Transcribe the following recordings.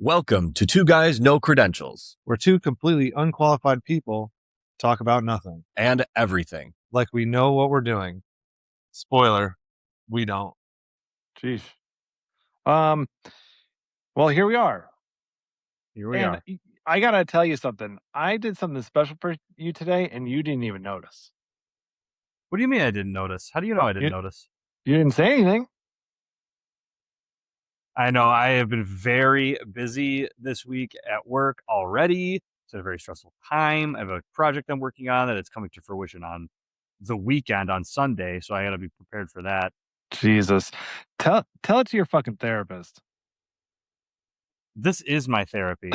Welcome to Two Guys No Credentials where two completely unqualified people talk about nothing. and everything. Like we know what we're doing. Spoiler, we don't. Jeez. Well, here we are. Here we And are. I got to tell you something. I did something special for you today, and you didn't even notice. What do you mean I didn't notice? How do you know I didn't notice? You didn't say anything. I know I have been very busy this week at work already. It's a very stressful time. I have a project I'm working on that it's coming to fruition on the weekend on Sunday, so I got to be prepared for that. Jesus. Tell it to your fucking therapist. This is my therapy.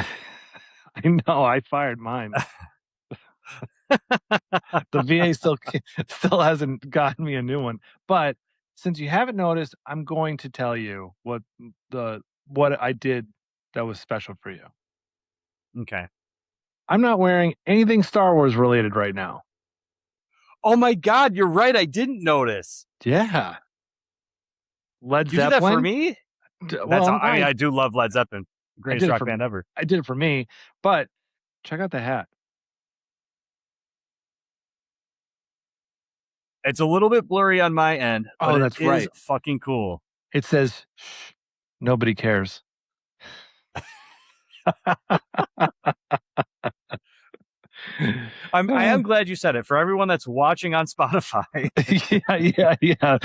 I know. I fired mine. The VA still hasn't gotten me a new one. But since you haven't noticed, I'm going to tell you what I did that was special for you. Okay. I'm not wearing anything Star Wars related right now. Oh my God, you're right. I didn't notice. Yeah. Led You Zeppelin. did that for me? Well, I mean, I do love Led Zeppelin. Greatest rock band ever. I did it for me, but check out the hat. It's a little bit blurry on my end, but that's it is fucking cool. It says, "Shh, nobody cares." I am glad you said it. For everyone that's watching on Spotify. Yeah.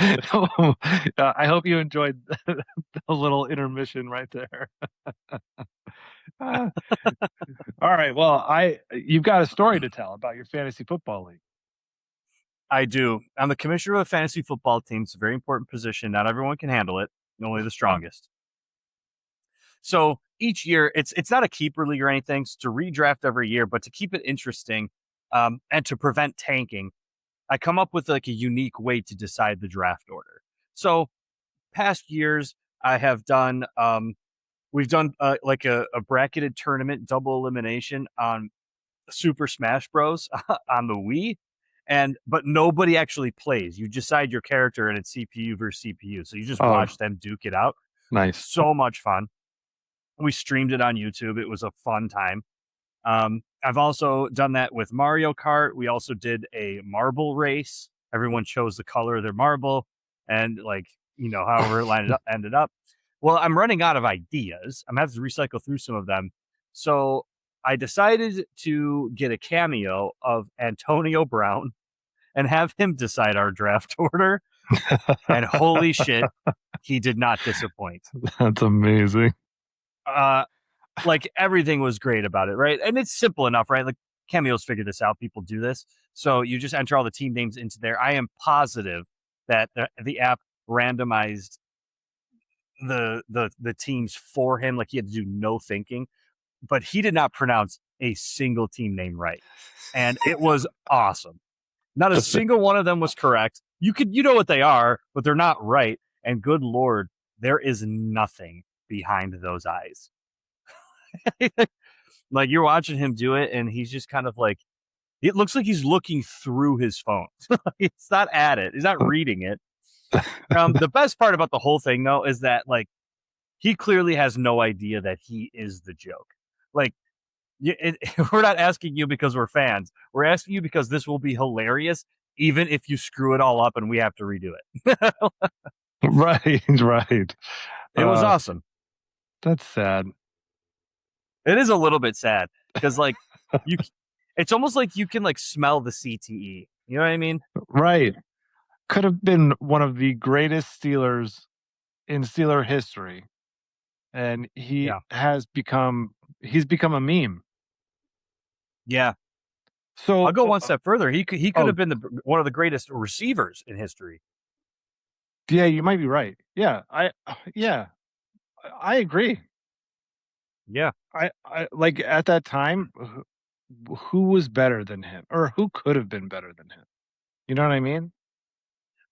I hope you enjoyed the little intermission right there. All right. Well, you've got a story to tell about your fantasy football league. I do. I'm the commissioner of a fantasy football team. It's a very important position. Not everyone can handle it. Only the strongest. So each year, it's not a keeper league or anything. It's to redraft every year, but to keep it interesting and to prevent tanking, I come up with like a unique way to decide the draft order. So past years, I have done, we've done like a bracketed tournament, double elimination on Super Smash Bros. On the Wii. But nobody actually plays. You decide your character and it's CPU versus CPU. So you just watch them duke it out. Nice. So much fun. We streamed it on YouTube. It was a fun time. I've also done that with Mario Kart. We also did a marble race. Everyone chose the color of their marble and however it ended up. Well, I'm running out of ideas. I'm going to have to recycle through some of them. So I decided to get a cameo of Antonio Brown and have him decide our draft order. And holy shit, he did not disappoint. That's amazing. Like everything was great about it, right? And it's simple enough, right? Like cameos figure this out. People do this. So you just enter all the team names into there. I am positive that the app randomized the teams for him. Like he had to do no thinking, but he did not pronounce a single team name right. And it was awesome. Not a single one of them was correct. You know what they are, but they're not right. And good Lord, there is nothing behind those eyes. Like you're watching him do it and he's just kind of like, it looks like he's looking through his phone. It's not at it. He's not reading it. The best part about the whole thing though, is that like, he clearly has no idea that he is the joke. Like we're not asking you because we're fans. We're asking you because this will be hilarious, even if you screw it all up and we have to redo it. Right. It was awesome. That's sad. It is a little bit sad because like it's almost like you can like smell the CTE. You know what I mean? Right. Could have been one of the greatest Steelers in Steeler history. And he's become a meme. Yeah. So I'll go one step further. He could have been one of the greatest receivers in history. Yeah, you might be right. Yeah, I agree. Yeah, I like at that time, who was better than him, or who could have been better than him? You know what I mean?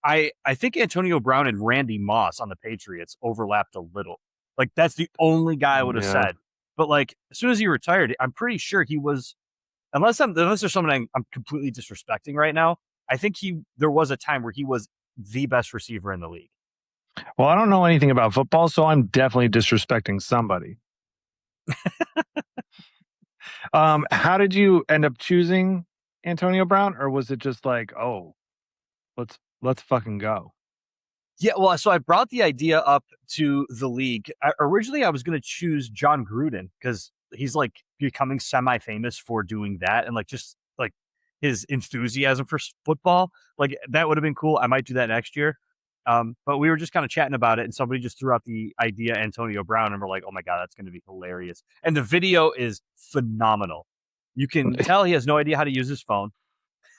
I think Antonio Brown and Randy Moss on the Patriots overlapped a little. Like that's the only guy I would have said. But like as soon as he retired, I'm pretty sure he was. Unless there's someone I'm completely disrespecting right now, I think there was a time where he was the best receiver in the league. Well, I don't know anything about football, so I'm definitely disrespecting somebody. How did you end up choosing Antonio Brown, or was it just like, oh, let's fucking go? Yeah, well, so I brought the idea up to the league. Originally, I was going to choose John Gruden because he's like becoming semi-famous for doing that, and like just like his enthusiasm for football. Like that would have been cool. I might do that next year. But we were just kind of chatting about it, and somebody just threw out the idea Antonio Brown, and we're like, oh my god, that's going to be hilarious. And the video is phenomenal. You can tell he has no idea how to use his phone.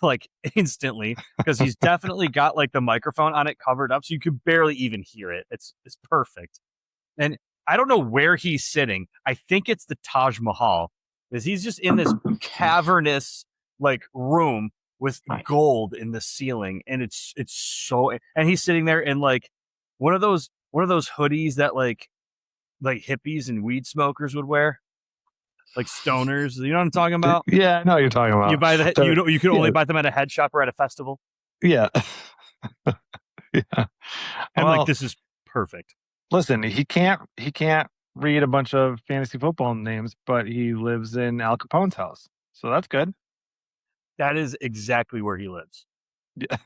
Like instantly, because he's definitely got like the microphone on it covered up, so you could barely even hear it. It's perfect. And I don't know where he's sitting. I think it's the Taj Mahal, because he's just in this cavernous like room with gold in the ceiling, and it's so. And he's sitting there in like one of those hoodies that like hippies and weed smokers would wear, like stoners. You know what I'm talking about? Yeah, I know what you're talking about. You buy the you can only buy them at a head shop or at a festival. Yeah. Yeah. And like this is perfect. Listen, he can't read a bunch of fantasy football names, but he lives in Al Capone's house. So that's good. That is exactly where he lives. Yeah.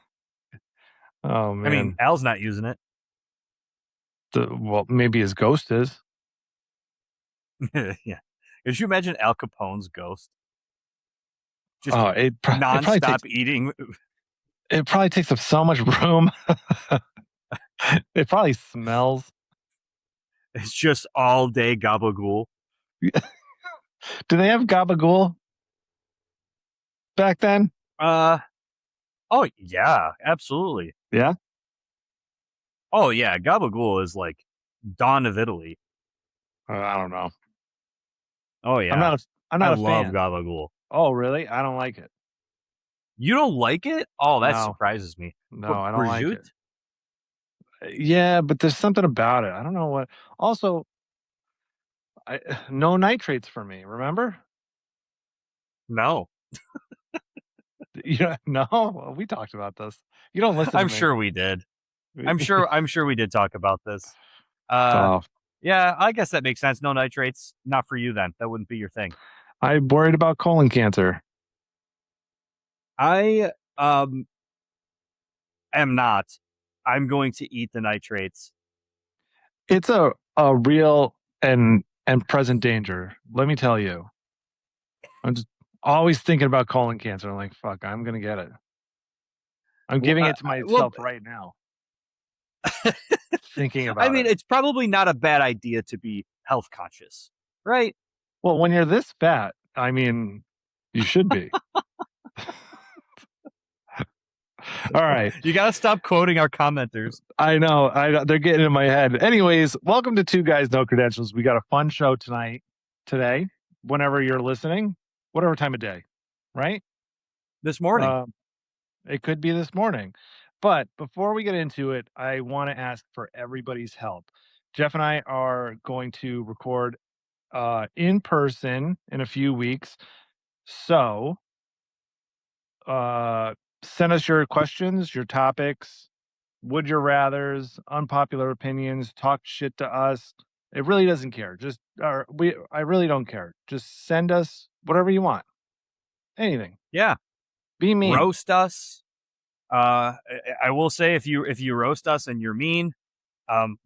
Oh man. I mean, Al's not using it. Well, maybe his ghost is. Yeah. Could you imagine Al Capone's ghost? Just nonstop eating. It probably takes up so much room. It probably smells. It's just all day gabagool. Do they have gabagool back then? Oh yeah, absolutely. Yeah. Oh yeah, gabagool is like dawn of Italy. I don't know. Oh yeah, I'm not a love fan. gabagool. Oh really? I don't like it. You don't like it? Oh, that No. surprises me. No, I don't like prosciutto? it. Yeah, but there's something about it. I don't know what. Also, no nitrates for me. Remember? No. No. We talked about this. You don't listen. I'm sure we did. I'm sure we did talk about this. Oh. Yeah, I guess that makes sense. No nitrates, not for you then. That wouldn't be your thing. I'm worried about colon cancer. I am not. I'm going to eat the nitrates. It's a real and present danger. Let me tell you. I'm just always thinking about colon cancer. I'm like, fuck, I'm gonna get it. I'm giving it to myself right now. Thinking about it. I mean, it's probably not a bad idea to be health conscious, right? Well, when you're this fat, I mean, you should be. All right. You got to stop quoting our commenters. I know. They're getting in my head. Anyways, welcome to Two Guys, No Credentials. We got a fun show today, whenever you're listening, whatever time of day, right? This morning. It could be this morning. But before we get into it, I want to ask for everybody's help. Jeff and I are going to record in person in a few weeks. So send us your questions, your topics, would you rathers, unpopular opinions, talk shit to us. It really doesn't care. I really don't care. Just send us whatever you want. Anything. Yeah. Be mean. Roast us. I will say if you roast us and you're mean,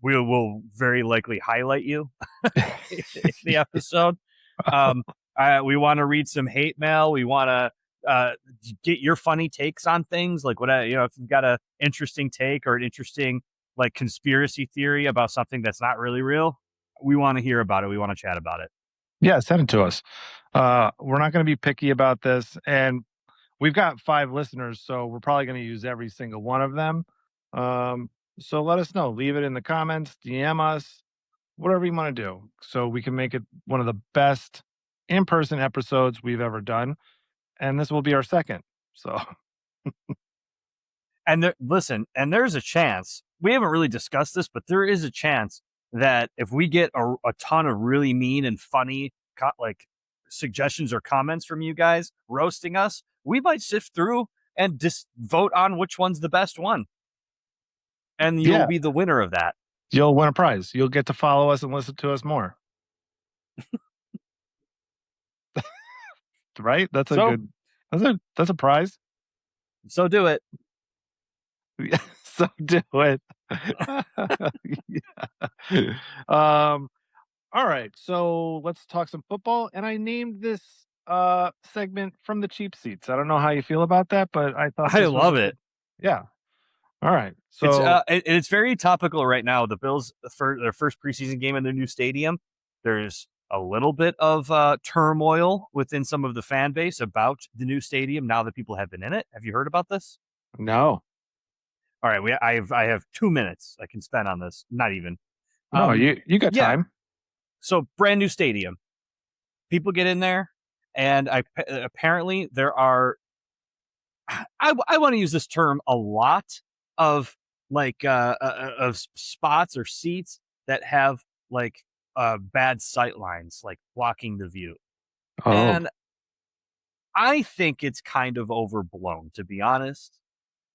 we will very likely highlight you in the episode. We want to read some hate mail. We want to get your funny takes on things, like if you've got an interesting take or an interesting like conspiracy theory about something that's not really real, we want to hear about it. We want to chat about it. Yeah, send it to us. We're not going to be picky about this, and we've got 5 listeners, so we're probably going to use every single one of them. So let us know. Leave it in the comments, DM us, whatever you want to do, so we can make it one of the best in-person episodes we've ever done. And this will be our second. So, and there's a chance, we haven't really discussed this, but there is a chance that if we get a ton of really mean and funny like suggestions or comments from you guys roasting us, we might sift through and just vote on which one's the best one. And you'll be the winner of that. You'll win a prize. You'll get to follow us and listen to us more. right? That's a So- good. That's a prize. So do it. So do it. Yeah. All right. So let's talk some football. And I named this segment From the Cheap Seats. I don't know how you feel about that, but I thought I this was love a it. good- Yeah. All right. So It's very topical right now. The Bills, for their first preseason game in their new stadium, there's a little bit of turmoil within some of the fan base about the new stadium now that people have been in it. Have you heard about this? no. All right, I have 2 minutes I can spend on this. Not even. No, you got yeah. time. So brand new stadium. People get in there, and apparently there are. I want to use this term a lot of of spots or seats that have like bad sight lines, like blocking the view. Oh. And I think it's kind of overblown, to be honest.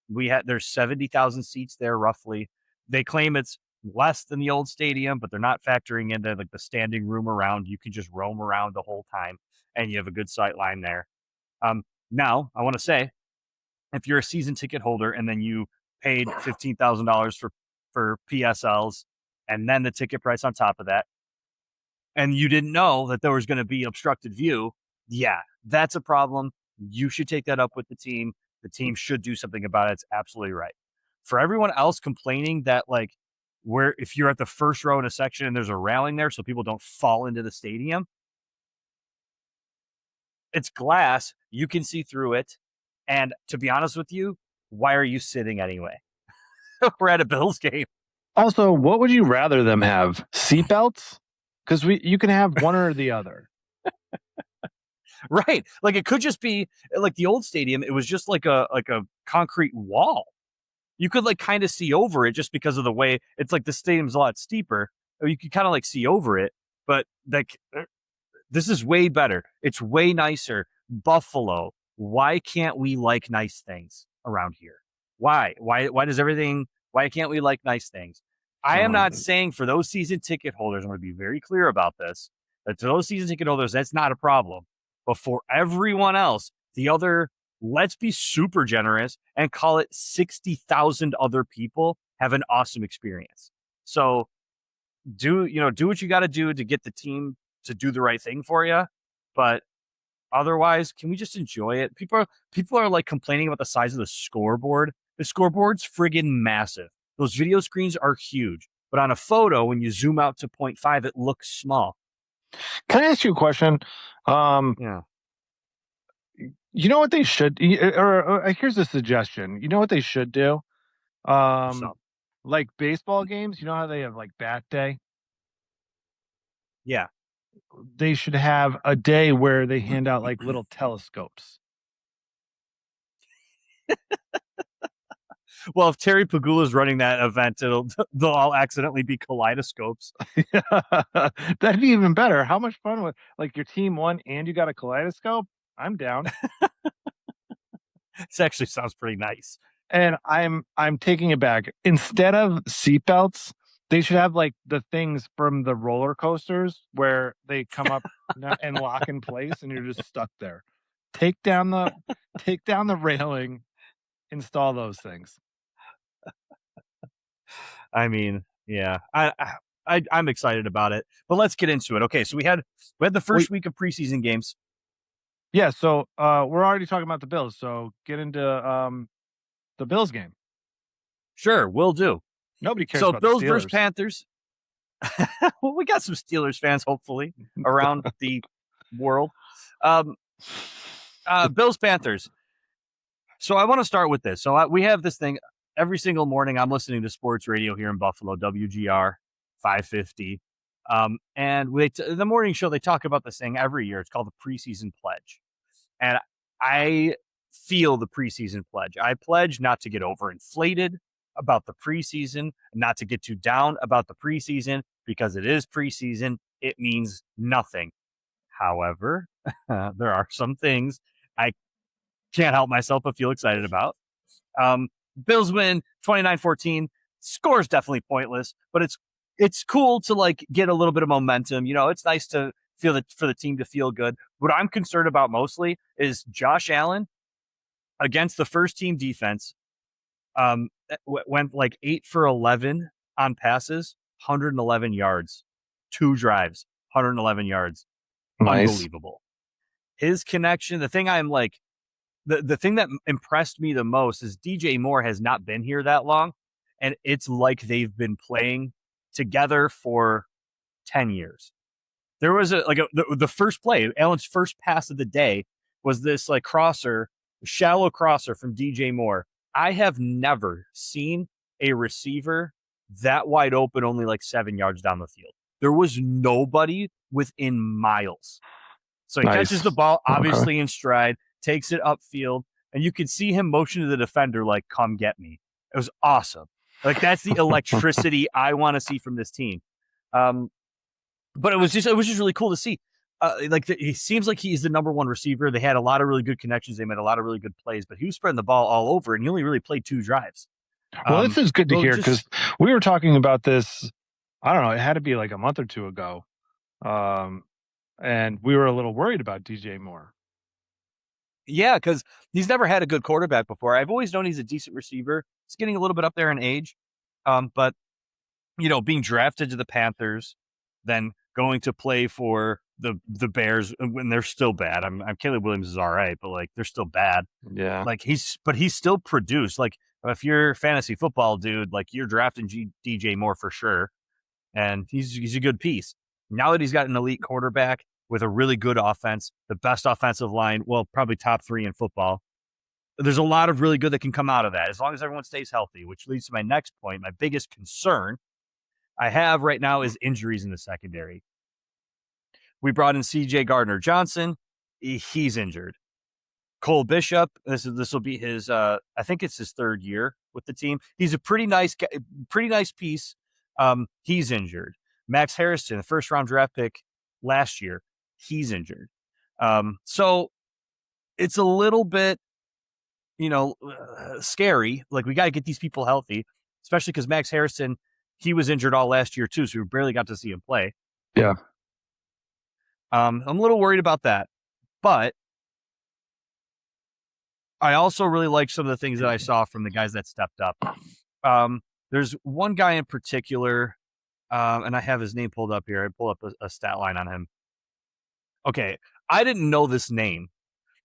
There's 70,000 seats there roughly. They claim it's less than the old stadium, but they're not factoring into like the standing room around. You can just roam around the whole time, and you have a good sight line there. Now I want to say, if you're a season ticket holder and then you paid $15,000 for PSLs and then the ticket price on top of that, and you didn't know that there was going to be obstructed view, yeah, that's a problem. You should take that up with the team. The team should do something about it. It's absolutely right. For everyone else complaining that like if you're at the first row in a section and there's a railing there so people don't fall into the stadium, it's glass. You can see through it. And to be honest with you, why are you sitting anyway? We're at a Bills game. Also, what would you rather them have? Seatbelts? Because you can have one or the other. Right. Like it could just be like the old stadium. It was just like a concrete wall. You could like kind of see over it just because of the way it's like the stadium's a lot steeper. Or you could kind of like see over it. But like this is way better. It's way nicer. Buffalo. Why can't we like nice things around here? Why does everything, why can't we like nice things? I am not saying for those season ticket holders, I'm going to be very clear about this, that to those season ticket holders, that's not a problem. But for everyone else, the other, let's be super generous and call it 60,000 other people have an awesome experience. So do what you got to do to get the team to do the right thing for you. But otherwise, can we just enjoy it? People are like complaining about the size of the scoreboard. The scoreboard's friggin' massive. Those video screens are huge. But on a photo, when you zoom out to 0.5, it looks small. Can I ask you a question? Yeah. You know what they should, or here's a suggestion. You know what they should do? Like baseball games, you know how they have like bat day? Yeah. They should have a day where they hand out like little telescopes. Well, if Terry Pagula's running that event, they'll all accidentally be kaleidoscopes. That'd be even better. How much fun would like your team won and you got a kaleidoscope? I'm down. This actually sounds pretty nice. And I'm taking it back. Instead of seatbelts, they should have like the things from the roller coasters where they come up and lock in place and you're just stuck there. Take down the railing, install those things. I mean, yeah, I'm excited about it, but let's get into it. Okay, so we had the first week of preseason games. Yeah, so we're already talking about the Bills, so get into the Bills game. Sure, we'll do. Nobody cares so about Bills the Steelers. versus Panthers. Well, we got some Steelers fans, hopefully, around the world. Bills Panthers. So I want to start with this. So we have this thing every single morning. I'm listening to sports radio here in Buffalo, WGR 550. And the morning show, they talk about this thing every year. It's called the preseason pledge. And I feel the preseason pledge. I pledge not to get overinflated about the preseason, not to get too down about the preseason, because it is preseason. It means nothing. However, there are some things I can't help myself but feel excited about. Bills win 29-14. Score is definitely pointless, but it's cool to like get a little bit of momentum. You know, it's nice to for the team to feel good. What I'm concerned about mostly is Josh Allen against the first team defense. Went like 8 for 11 on passes, 111 yards, 2 drives, 111 yards. Nice. Unbelievable. His connection, the thing I'm like, the thing that impressed me the most is DJ Moore has not been here that long, and it's like they've been playing together for 10 years. There was the first play, Allen's first pass of the day was this like shallow crosser from DJ Moore. I have never seen a receiver that wide open only like 7 yards down the field. There was nobody within miles. So he catches the ball, obviously in stride, takes it upfield, and you can see him motion to the defender like, come get me. It was awesome. Like, that's the electricity I want to see from this team. But it was just really cool to see. He seems like he's the number one receiver. They had a lot of really good connections. They made a lot of really good plays, but he was spreading the ball all over, and he only really played 2 drives. Well, this is good to hear, because we were talking about this, I don't know, it had to be like a month or two ago. And we were a little worried about DJ Moore. Yeah, because he's never had a good quarterback before. I've always known he's a decent receiver. He's getting a little bit up there in age. But, being drafted to the Panthers, then going to play for the Bears when they're still bad. Caleb Williams is all right, but like they're still bad. Yeah. Like he's still produced. Like if you're a fantasy football dude, like you're drafting DJ Moore for sure. And he's a good piece. Now that he's got an elite quarterback with a really good offense, the best offensive line, well, probably top 3 in football. There's a lot of really good that can come out of that as long as everyone stays healthy, which leads to my next point. My biggest concern I have right now is injuries in the secondary. We brought in CJ Gardner-Johnson. He's injured. Cole Bishop, this will be his, I think it's his 3rd year with the team. He's a pretty nice piece. He's injured. Max Harrison, the first round draft pick last year, he's injured. So it's a little bit, scary. Like, we got to get these people healthy, especially because Max Harrison, he was injured all last year too, so we barely got to see him play. Yeah. I'm a little worried about that, but I also really like some of the things that I saw from the guys that stepped up. There's one guy in particular, and I have his name pulled up here. I pull up a stat line on him. Okay, I didn't know this name,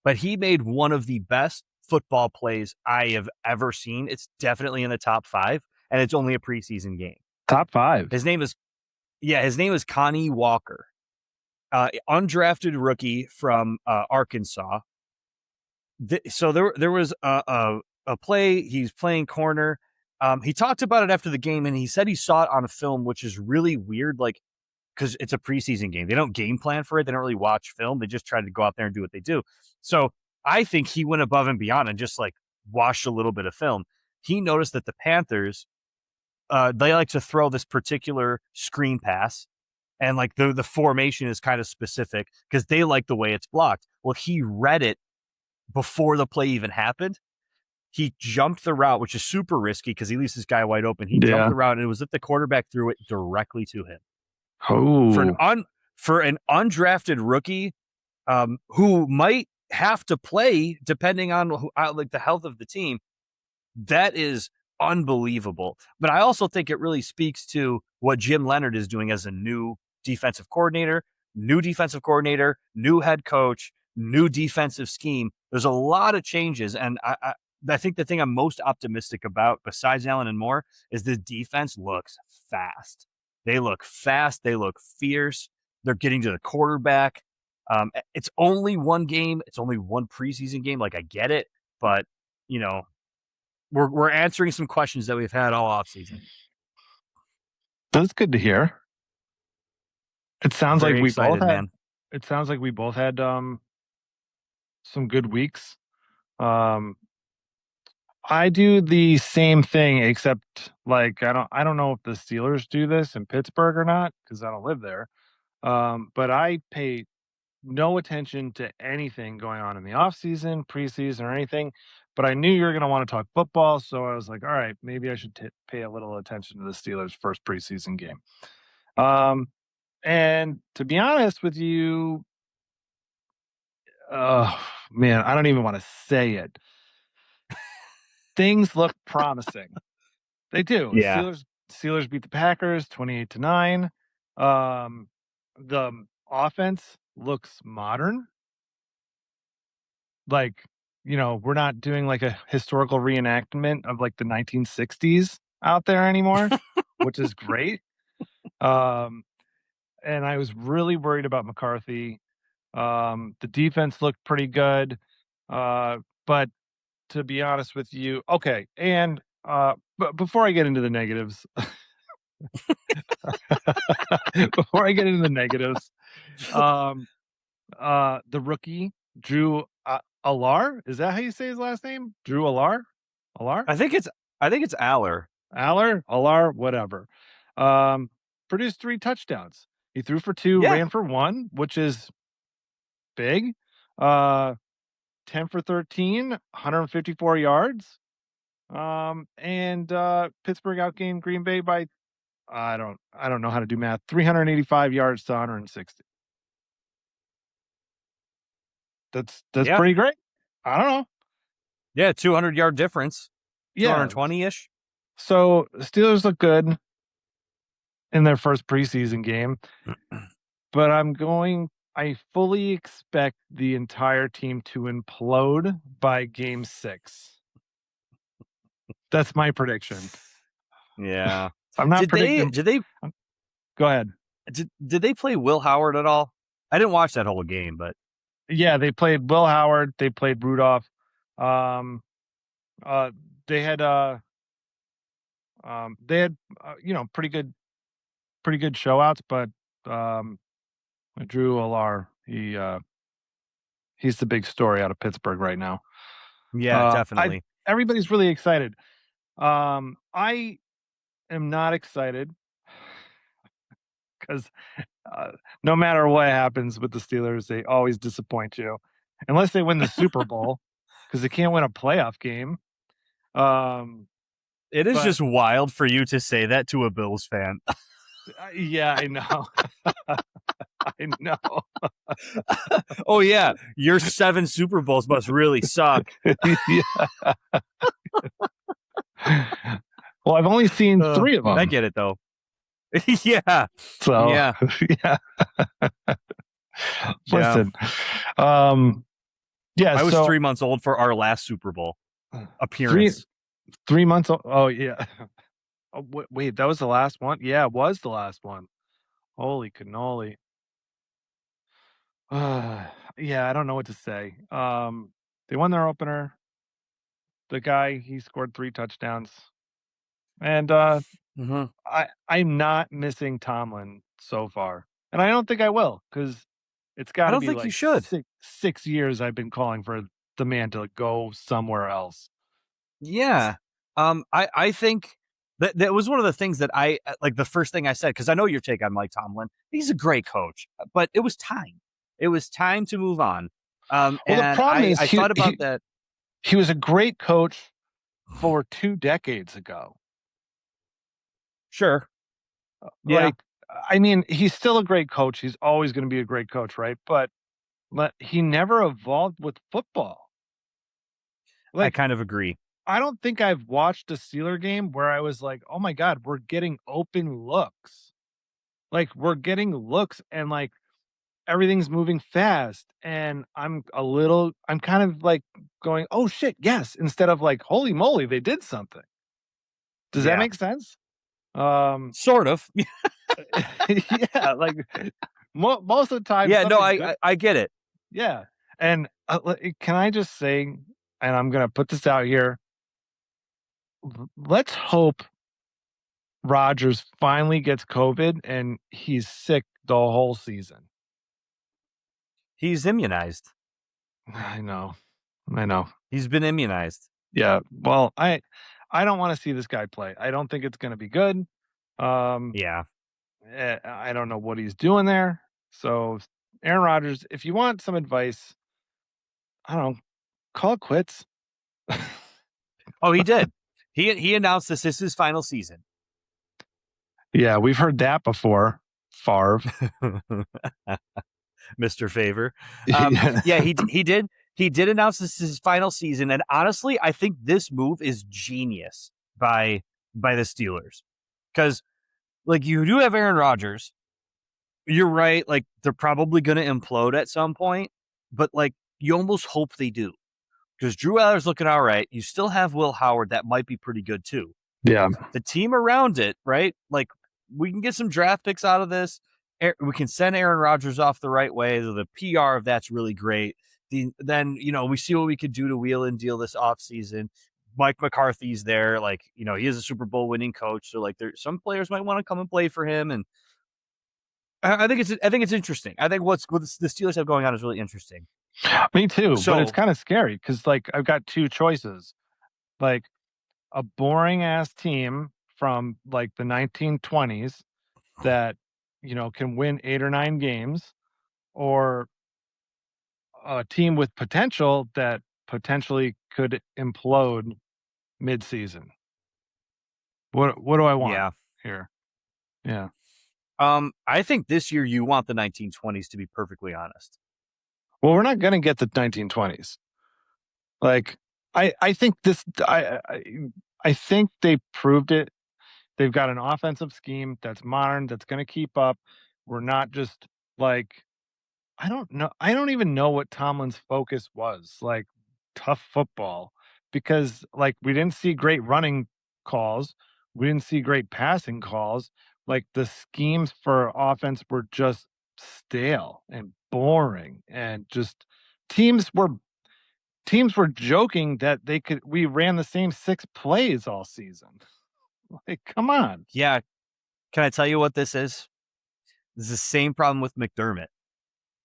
but he made one of the best football plays I have ever seen. It's definitely in the top 5, and it's only a preseason game. Top 5. His name is Connie Walker, undrafted rookie from Arkansas. So there was a play. He's playing corner. He talked about it after the game, and he said he saw it on a film, which is really weird. Like, because it's a preseason game, they don't game plan for it. They don't really watch film. They just try to go out there and do what they do. So I think he went above and beyond and just like watched a little bit of film. He noticed that the Panthers, they like to throw this particular screen pass, and like the formation is kind of specific because they like the way it's blocked. Well, he read it before the play even happened. He jumped the route, which is super risky because he leaves this guy wide open. He jumped the route, and it was that the quarterback threw it directly to him. Oh, for an undrafted rookie, who might have to play depending on like the health of the team, that is unbelievable. But I also think it really speaks to what Jim Leonhard is doing as a new defensive coordinator, new head coach, new defensive scheme. There's a lot of changes, and I think the thing I'm most optimistic about, besides Allen and Moore, is the defense looks fast. They look fast. They look fierce. They're getting to the quarterback. It's only one game. It's only one preseason game. Like, I get it, but we're answering some questions that we've had all offseason. That's good to hear. It sounds like we both had. Man. It sounds like we both had some good weeks. I do the same thing, except like I don't know if the Steelers do this in Pittsburgh or not because I don't live there. But I pay no attention to anything going on in the off season, preseason, or anything. But I knew you were going to want to talk football, so I was like, all right, maybe I should pay a little attention to the Steelers' first preseason game. And to be honest with you, oh man, I don't even want to say it. Things look promising. They do. Yeah. Steelers beat the Packers 28-9. The offense looks modern. Like, we're not doing like a historical reenactment of like the 1960s out there anymore, which is great. And I was really worried about McCarthy. The defense looked pretty good. But to be honest with you, okay. And but before I get into the negatives, the rookie Drew Alar, is that how you say his last name? Drew Alar? Alar? I think it's Aller. Alar, whatever. Produced 3 touchdowns. He threw for 2, Yeah. ran for 1, which is big. 10 for 13, 154 yards. And Pittsburgh outgained Green Bay by I don't know how to do math. 385 yards to 160. That's Yeah. pretty great. I don't know. Yeah, 200-yard difference. Yeah. 220-ish. So Steelers look good in their first preseason game, but I fully expect the entire team to implode by game 6. That's my prediction. Yeah. I'm not predicting. Did they Go ahead. did they play Will Howard at all? I didn't watch that whole game, but Yeah, they played Will Howard. They played Rudolph. They had pretty good showouts, but Drew Alar, he's the big story out of Pittsburgh right now. yeah, definitely. Everybody's really excited. I am not excited because no matter what happens with the Steelers, they always disappoint you, unless they win the Super Bowl, because they can't win a playoff game. It is just wild for you to say that to a Bills fan. Yeah, I know. I know. Oh yeah, your 7 Super Bowls must really suck. Yeah. Well, I've only seen 3 of them. I get it though. Yeah. So yeah. Yeah. Listen. Yeah. I was 3 months old for our last Super Bowl appearance. 3 months old. Oh yeah. Oh, wait, that was the last one? Yeah, it was the last one. Holy cannoli. Yeah, I don't know what to say. They won their opener. The guy, he scored 3 touchdowns. And I'm not missing Tomlin so far. And I don't think I will, because it's got to be like you should. 6 years I've been calling for the man to go somewhere else. Yeah. I think that was one of the things that I like, the first thing I said, because I know your take on Mike Tomlin. He's a great coach, but it was time. It was time to move on. Well, the problem is, I thought about that. He was a great coach for 2 decades ago. Sure. Yeah. Like, I mean, he's still a great coach. He's always going to be a great coach, right? But he never evolved with football. I kind of agree. I don't think I've watched a Steeler game where I was like, oh my God, we're getting open looks. Like, we're getting looks and like everything's moving fast. And I'm kind of like going, oh shit, yes. Instead of like, holy moly, they did something. Does that make sense? Sort of. Yeah, like most of the time. Yeah, no, I get it. Yeah. And can I just say, and I'm going to put this out here, let's hope Rodgers finally gets COVID and he's sick the whole season. He's immunized. I know. He's been immunized. Yeah. Well, I don't want to see this guy play. I don't think it's going to be good. Yeah. I don't know what he's doing there. So, Aaron Rodgers, if you want some advice, I don't know, call it quits. Oh, he did. He announced this is his final season. Yeah, we've heard that before. Favre. Mr. Favor. Yeah. Yeah, he did. He did announce this is his final season, and honestly, I think this move is genius by the Steelers, because like you do have Aaron Rodgers. You're right. Like they're probably going to implode at some point, but like you almost hope they do, because Drew Aller's looking all right. You still have Will Howard that might be pretty good too. Yeah. The team around it, right? Like we can get some draft picks out of this. We can send Aaron Rodgers off the right way. The PR of that's really great. Then, we see what we could do to wheel and deal this offseason. Mike McCarthy's there. Like, he is a Super Bowl winning coach. So like some players might want to come and play for him. And I think it's interesting. I think what the Steelers have going on is really interesting. Me too. So, but it's kind of scary because like I've got two choices. Like a boring ass team from like the 1920s that, can win 8 or 9 games, or a team with potential that potentially could implode mid-season. What do I want here? Yeah. I think this year you want the 1920s, to be perfectly honest. Well, we're not going to get the 1920s. Like I think this I think they proved it. They've got an offensive scheme that's modern, that's going to keep up. We're not just like, I don't know. I don't even know what Tomlin's focus was, like tough football, because like we didn't see great running calls. We didn't see great passing calls. Like the schemes for offense were just stale and boring, and just teams were joking that we ran the same 6 plays all season. Like, come on. Yeah. Can I tell you what this is? This is the same problem with McDermott.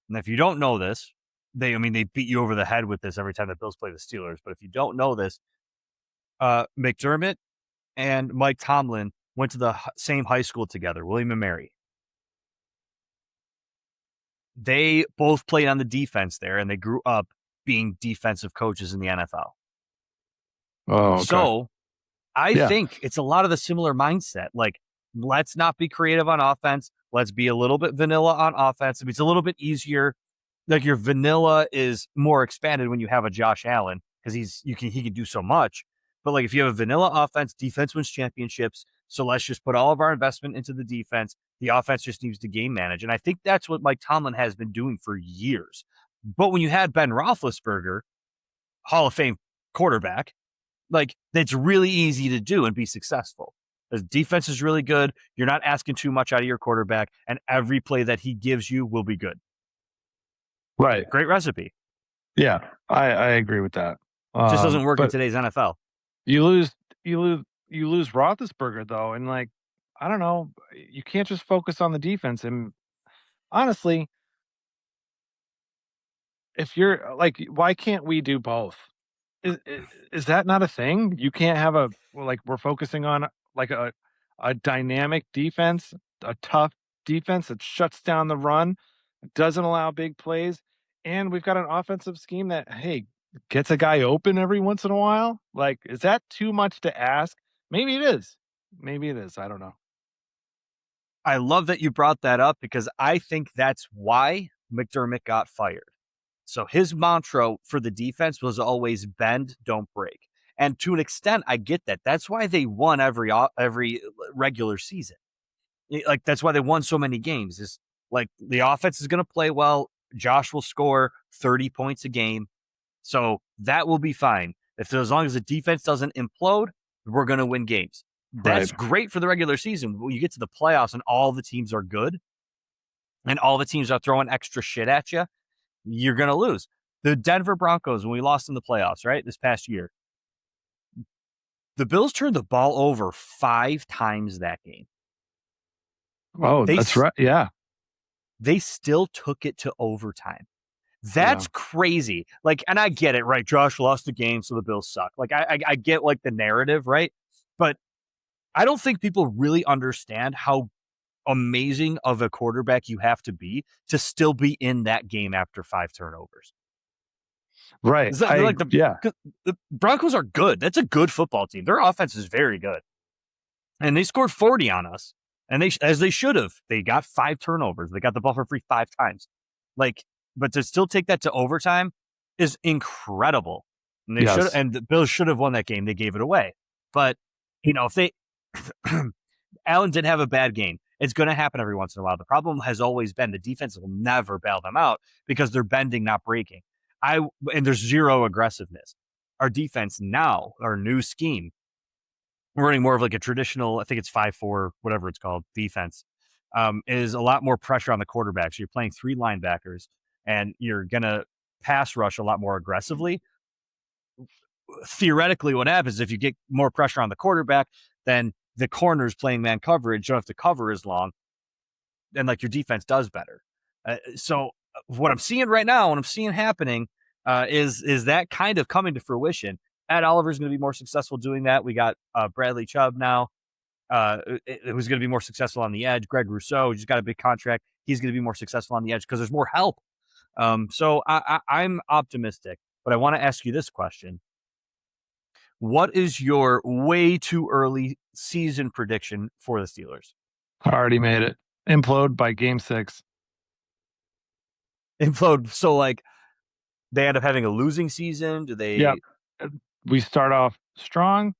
And if you don't know this, they beat you over the head with this every time the Bills play the Steelers. But if you don't know this, McDermott and Mike Tomlin went to the same high school together, William and Mary. They both played on the defense there, and they grew up being defensive coaches in the NFL. Oh, okay. So I think it's a lot of the similar mindset. Like, let's not be creative on offense. Let's be a little bit vanilla on offense. It's a little bit easier. Like your vanilla is more expanded when you have a Josh Allen, because he can do so much. But like if you have a vanilla offense, defense wins championships. So let's just put all of our investment into the defense. The offense just needs to game manage. And I think that's what Mike Tomlin has been doing for years. But when you had Ben Roethlisberger, Hall of Fame quarterback, like that's really easy to do and be successful. The defense is really good. You're not asking too much out of your quarterback, and every play that he gives you will be good. Right. Great recipe. Yeah, I agree with that. Just doesn't work in today's NFL. You lose Roethlisberger though, and like I don't know, you can't just focus on the defense. And honestly, if you're like, why can't we do both? Is that not a thing? You can't have we're focusing on like a dynamic defense, a tough defense that shuts down the run, doesn't allow big plays, and we've got an offensive scheme that gets a guy open every once in a while. Like, is that too much to ask? Maybe it is. I don't know. I love that you brought that up, because I think that's why McDermott got fired. So his mantra for the defense was always bend, don't break. And to an extent, I get that. That's why they won every regular season. Like, that's why they won so many games. Is like the offense is going to play well. Josh will score 30 points a game. So that will be fine. As long as the defense doesn't implode, we're going to win games. That's great for the regular season. When you get to the playoffs and all the teams are good and all the teams are throwing extra shit at you, you're going to lose. The Denver Broncos, when we lost in the playoffs, right, this past year, the Bills turned the ball over 5 times that game. Oh, that's right. Yeah. They still took it to overtime. That's crazy. Like, and I get it, right? Josh lost the game, so the Bills suck. Like, I get like the narrative, right? But I don't think people really understand how amazing of a quarterback you have to be to still be in that game after 5 turnovers. Right. The Broncos are good. That's a good football team. Their offense is very good. And they scored 40 on us. and as they should have. They got 5 turnovers. They got the ball for free 5 times. But to still take that to overtime is incredible. And the Bills should have won that game. They gave it away. But if they Allen did have a bad game. It's going to happen every once in a while. The problem has always been the defense will never bail them out because they're bending, not breaking. And there's zero aggressiveness. Our defense now, our new scheme, we're running more of like a traditional, I think it's 5-4, whatever it's called, defense, is a lot more pressure on the quarterback. So you're playing 3 linebackers and you're going to pass rush a lot more aggressively. Theoretically, what happens is if you get more pressure on the quarterback, then the corners playing man coverage don't have to cover as long, and like your defense does better. So what I'm seeing right now, what I'm seeing happening, is that kind of coming to fruition. Ed Oliver's going to be more successful doing that. We got Bradley Chubb now, who's going to be more successful on the edge. Greg Rousseau just got a big contract. He's going to be more successful on the edge because there's more help. So I'm optimistic, but I want to ask you this question. What is your way too early season prediction for the Steelers? I already made it. Implode by game 6. Implode. So like they end up having a losing season? Do they? Yeah. We start off strong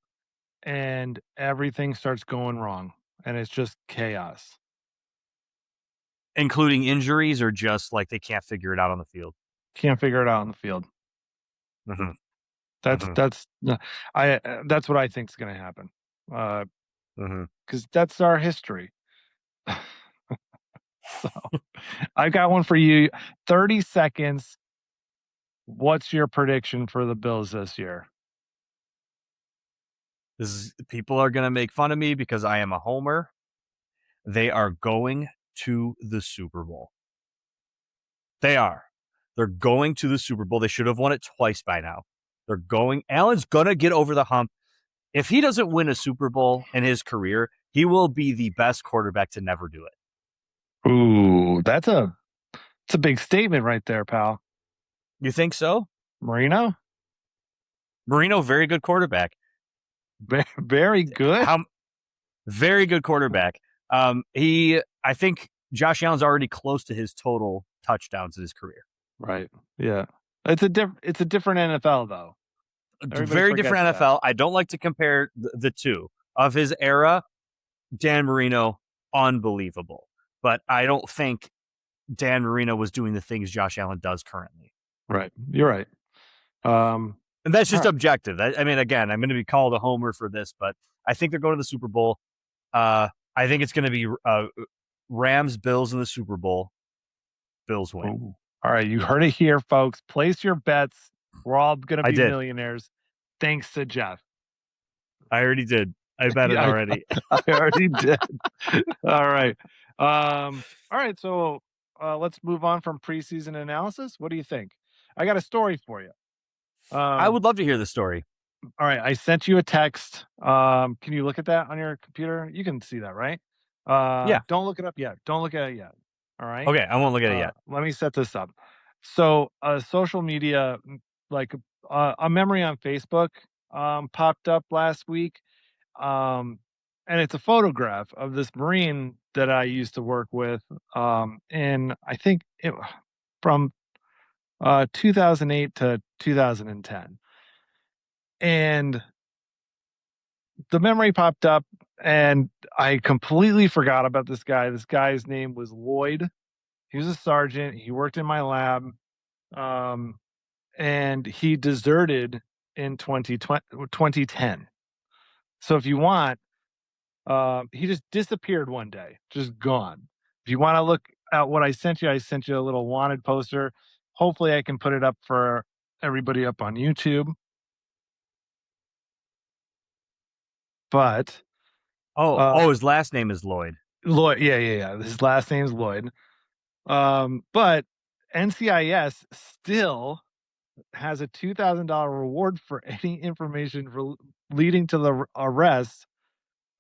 and everything starts going wrong and it's just chaos. Including injuries or just like they can't figure it out on the field? Can't figure it out on the field. Mm-hmm. That's what I think is going to happen. Because that's our history. So I got one for you. 30 seconds. What's your prediction for the Bills this year? People are going to make fun of me because I am a homer. They are going to the Super Bowl. They are. They're going to the Super Bowl. They should have won it twice by now. Allen's going to get over the hump. If he doesn't win a Super Bowl in his career, he will be the best quarterback to never do it. Ooh, that's a big statement right there, pal. You think so? Marino, very good quarterback. Very good. Very good quarterback. I think Josh Allen's already close to his total touchdowns in his career. Right. Yeah. It's a different NFL though. Very different NFL. I don't like to compare the two. Of his era, Dan Marino, unbelievable. But I don't think Dan Marino was doing the things Josh Allen does currently. Right. You're right. And that's just objective. I mean, again, I'm going to be called a homer for this, but I think they're going to the Super Bowl. I think it's going to be Rams, Bills in the Super Bowl. Bills win. Ooh. All right. You heard it here, folks. Place your bets. We're all going to be millionaires. Thanks to Jeff. I already did. I bet it already. I already did. All right. All right. So let's move on from preseason analysis. What do you think? I got a story for you. I would love to hear the story. All right. I sent you a text. Can you look at that on your computer? You can see that, right? Yeah. Don't look it up yet. Don't look at it yet. All right. Okay. I won't look at it yet. Let me set this up. So social media, like a memory on Facebook popped up last week. And it's a photograph of this Marine that I used to work with. And I think from 2008 to 2010. And the memory popped up and I completely forgot about this guy. This guy's name was Lloyd. He was a sergeant. He worked in my lab. And he deserted in 2010. So if you want, he just disappeared one day, just gone. If you want to look at what I sent you a little wanted poster. Hopefully I can put it up for everybody up on YouTube. But his last name is Lloyd. Lloyd, yeah. His last name's Lloyd. But NCIS still has a $2,000 reward for any information leading to the arrest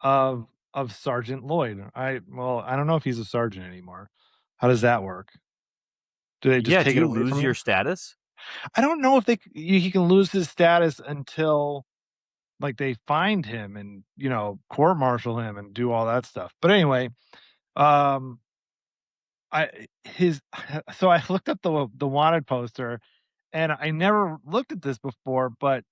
of Sergeant Lloyd. I don't know if he's a sergeant anymore. How does that work? Do they just take it away lose from your him? status? I don't know if he can lose his status until like they find him and court martial him and do all that stuff. But anyway, um, I his so I looked up the wanted poster, and I never looked at this before, but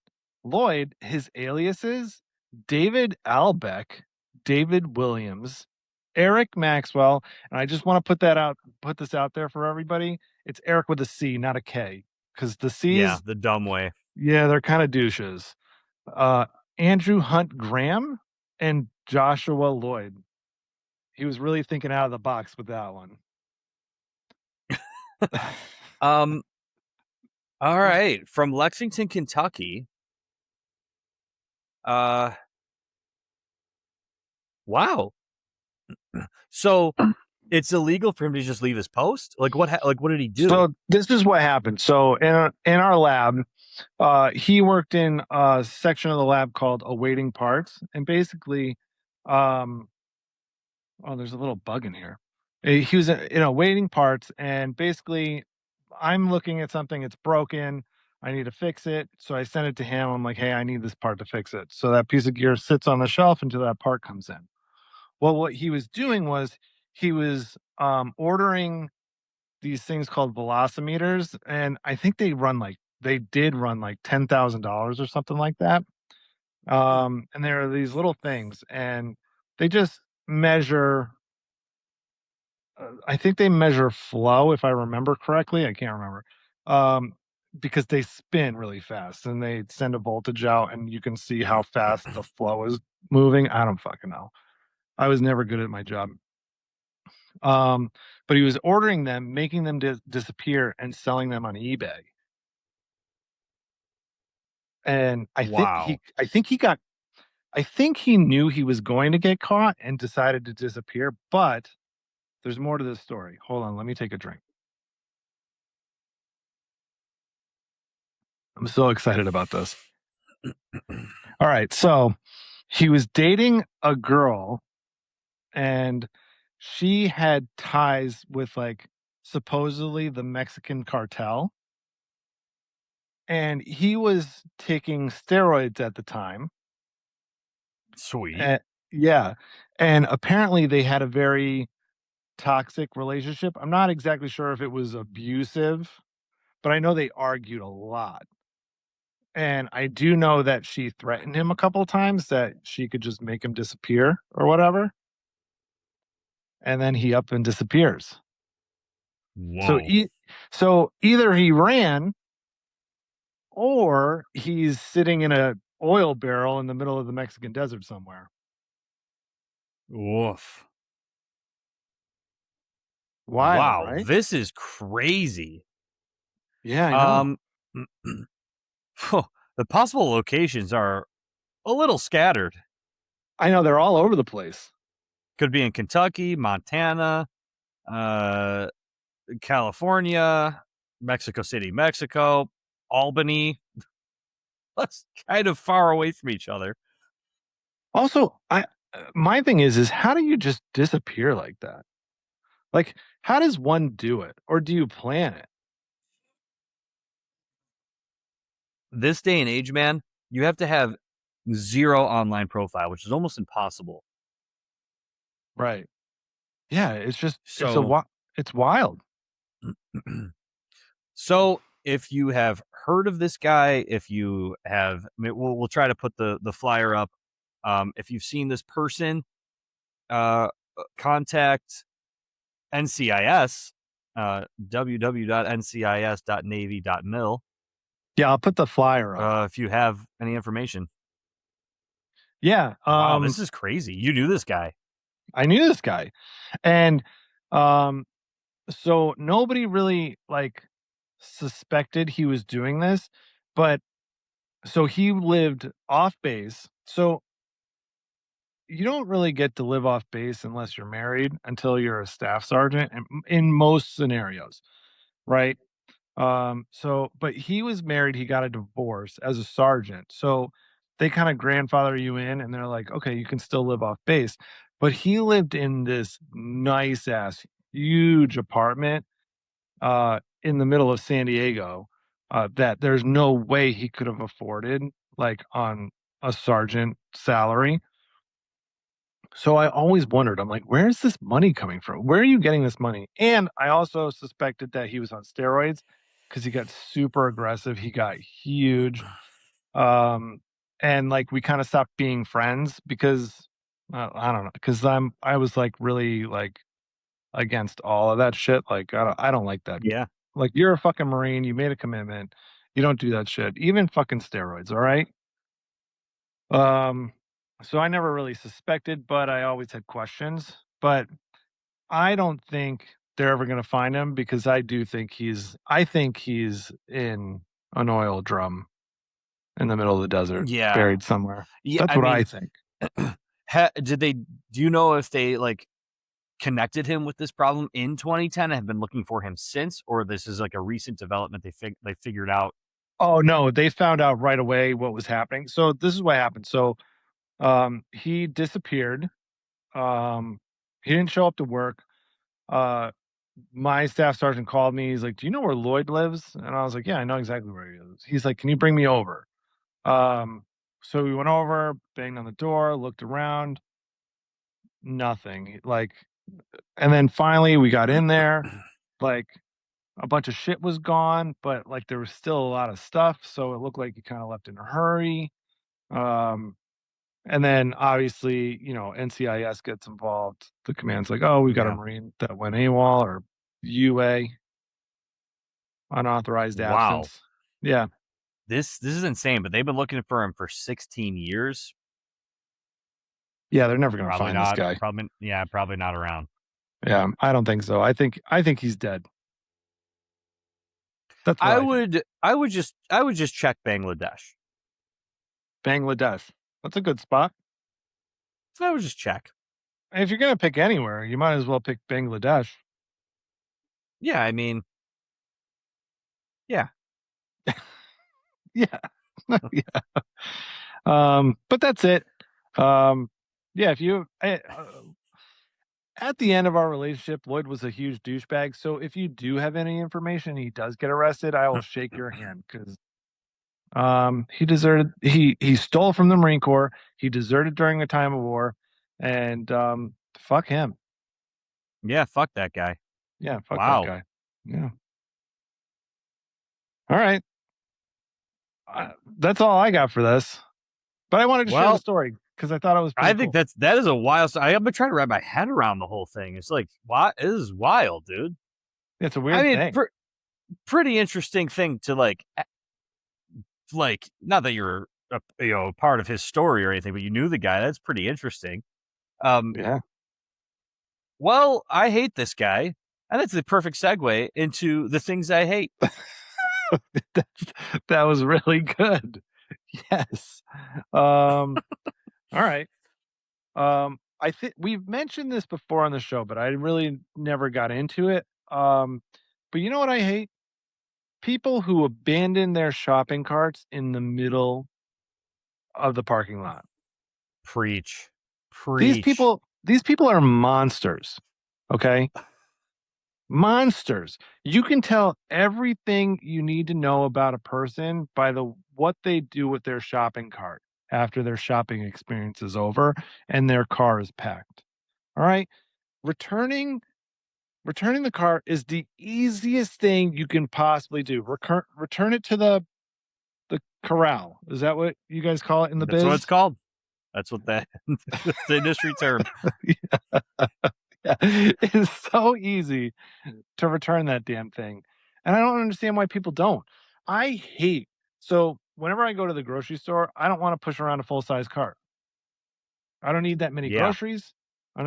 Lloyd, his aliases, David Albeck, David Williams, Eric Maxwell, and I just want to put this out there for everybody. It's Eric with a C, not a K, because the Yeah, C's, the dumb way. yeah, they're kind of douches. Uh, Andrew Hunt Graham and Joshua Lloyd. He was really thinking out of the box with that one. All right, from Lexington, Kentucky. Wow. So it's illegal for him to just leave his post? Like what did he do? So this is what happened. So in our lab, he worked in a section of the lab called awaiting parts, and basically, oh, there's a little bug in here. He was in awaiting parts, and basically, I'm looking at something, it's broken. I need to fix it. So I send it to him. I'm like, hey, I need this part to fix it. So that piece of gear sits on the shelf until that part comes in. Well, what he was doing was he was ordering these things called velocimeters, and I think they did run like $10,000 or something like that. And there are these little things, and they just measure. I think they measure flow, if I remember correctly. I can't remember, because they spin really fast, and they send a voltage out, and you can see how fast the flow is moving. I don't fucking know. I was never good at my job. But he was ordering them, making them disappear, and selling them on eBay. And Wow. I think he knew he was going to get caught and decided to disappear. But there's more to this story. Hold on, let me take a drink. I'm so excited about this. All right, so he was dating a girl, and she had ties with like supposedly the Mexican cartel. And he was taking steroids at the time. Sweet. Uh, yeah. And apparently they had a very toxic relationship. I'm not exactly sure if it was abusive, but I know they argued a lot. And I do know that she threatened him a couple of times that she could just make him disappear or whatever. And then he up and disappears. So Whoa. so either he ran or he's sitting in a oil barrel in the middle of the Mexican desert somewhere. Woof. Wild, Wow, right? this is crazy. Yeah, I know. The possible locations are a little scattered. I know they're all over the place. Could be in Kentucky, Montana, California, Mexico City, Mexico, Albany. That's kind of far away from each other. Also, my thing is how do you just disappear like that? Like, how does one do it, or do you plan it? This day and age, man, you have to have zero online profile, which is almost impossible. Right. Yeah, it's just So, it's wild. so if you have heard of this guy, if you have, we'll try to put the flyer up. If you've seen this person, contact NCIS, www.ncis.navy.mil. Yeah, I'll put the flyer up. If you have any information. Yeah. Wow, this is crazy. You knew this guy. I knew this guy. And so nobody really like suspected he was doing this, but so he lived off base. So you don't really get to live off base unless you're married until you're a staff sergeant in most scenarios, right? So but he was married, he got a divorce as a sergeant. So they kind of grandfather you in, and they're like, okay, you can still live off base. But he lived in this nice ass huge apartment in the middle of San Diego that there's no way he could have afforded like on a sergeant salary. So I always wondered, I'm like, where's this money coming from? Where are you getting this money? And I also suspected that he was on steroids because he got super aggressive. He got huge. And like we kind of stopped being friends because I don't know, because I was like really like against all of that shit. Like I don't like that. Yeah. Like you're a fucking Marine, you made a commitment. You don't do that shit. Even fucking steroids, all right? Um, so I never really suspected, but I always had questions. But I don't think they're ever gonna find him because I think he's in an oil drum in the middle of the desert, Yeah. buried somewhere. Yeah. That's I what I mean, think. do you know if they like connected him with this problem in 2010 and have been looking for him since, or this is like a recent development they figured out? Oh no, they found out right away what was happening. So this is what happened. So he disappeared. Um he didn't show up to work. Uh my staff sergeant called me. He's like, "Do you know where Lloyd lives?" And I was like, "Yeah, I know exactly where he lives." He's like, "Can you bring me over?" Um, so we went over, banged on the door, looked around, nothing. Like, and then finally we got in there, like a bunch of shit was gone, but like there was still a lot of stuff, so it looked like he kind of left in a hurry. Um, and then obviously, NCIS gets involved. The command's like, "Oh, we got a Yeah. Marine that went AWOL or UA, unauthorized Wow. absence." Yeah, This is insane, but they've been looking for him for 16 years. yeah, they're never gonna Probably find this not. guy. Probably not around. Yeah, I don't think so. I think he's dead. That's what I think. I would just check Bangladesh. Bangladesh. That's a good spot. I would just check. If you're gonna pick anywhere, you might as well pick Bangladesh. Yeah, I mean, yeah. Yeah. Yeah. But that's it. Yeah, if you at the end of our relationship, Lloyd was a huge douchebag. So if you do have any information, he does get arrested, I will shake your hand because he deserted he stole from the Marine Corps, he deserted during a time of war, and fuck him. Yeah, fuck that guy. Yeah, fuck that Wow. guy. Yeah. All right. That's all I got for this. But I wanted to share the Well, story because I thought it was I pretty think cool. that is a wild. I've been trying to wrap my head around the whole thing. It's like, what? This is wild, dude. It's a I weird mean, thing. pretty interesting thing to like. Not that you're a part of his story or anything, but you knew the guy. That's pretty interesting. Yeah. Well, I hate this guy, and that's the perfect segue into the things I hate. That was really good. Yes. All right. I think we've mentioned this before on the show, but I really never got into it. But you know what I hate? People who abandon their shopping carts in the middle of the parking lot. Preach, These preach. people, these people are monsters. Okay? Monsters. You can tell everything you need to know about a person by the what they do with their shopping cart after their shopping experience is over and their car is packed. All right? Returning returning the car is the easiest thing you can possibly do. Return it to the corral. Is that what you guys call it in the That's what biz? it's called. That's what that's the industry term. Yeah. It is so easy to return that damn thing. And I don't understand why people don't. I hate so whenever I go to the grocery store, I don't want to push around a full-size cart. I don't need that many Yeah. groceries. I'm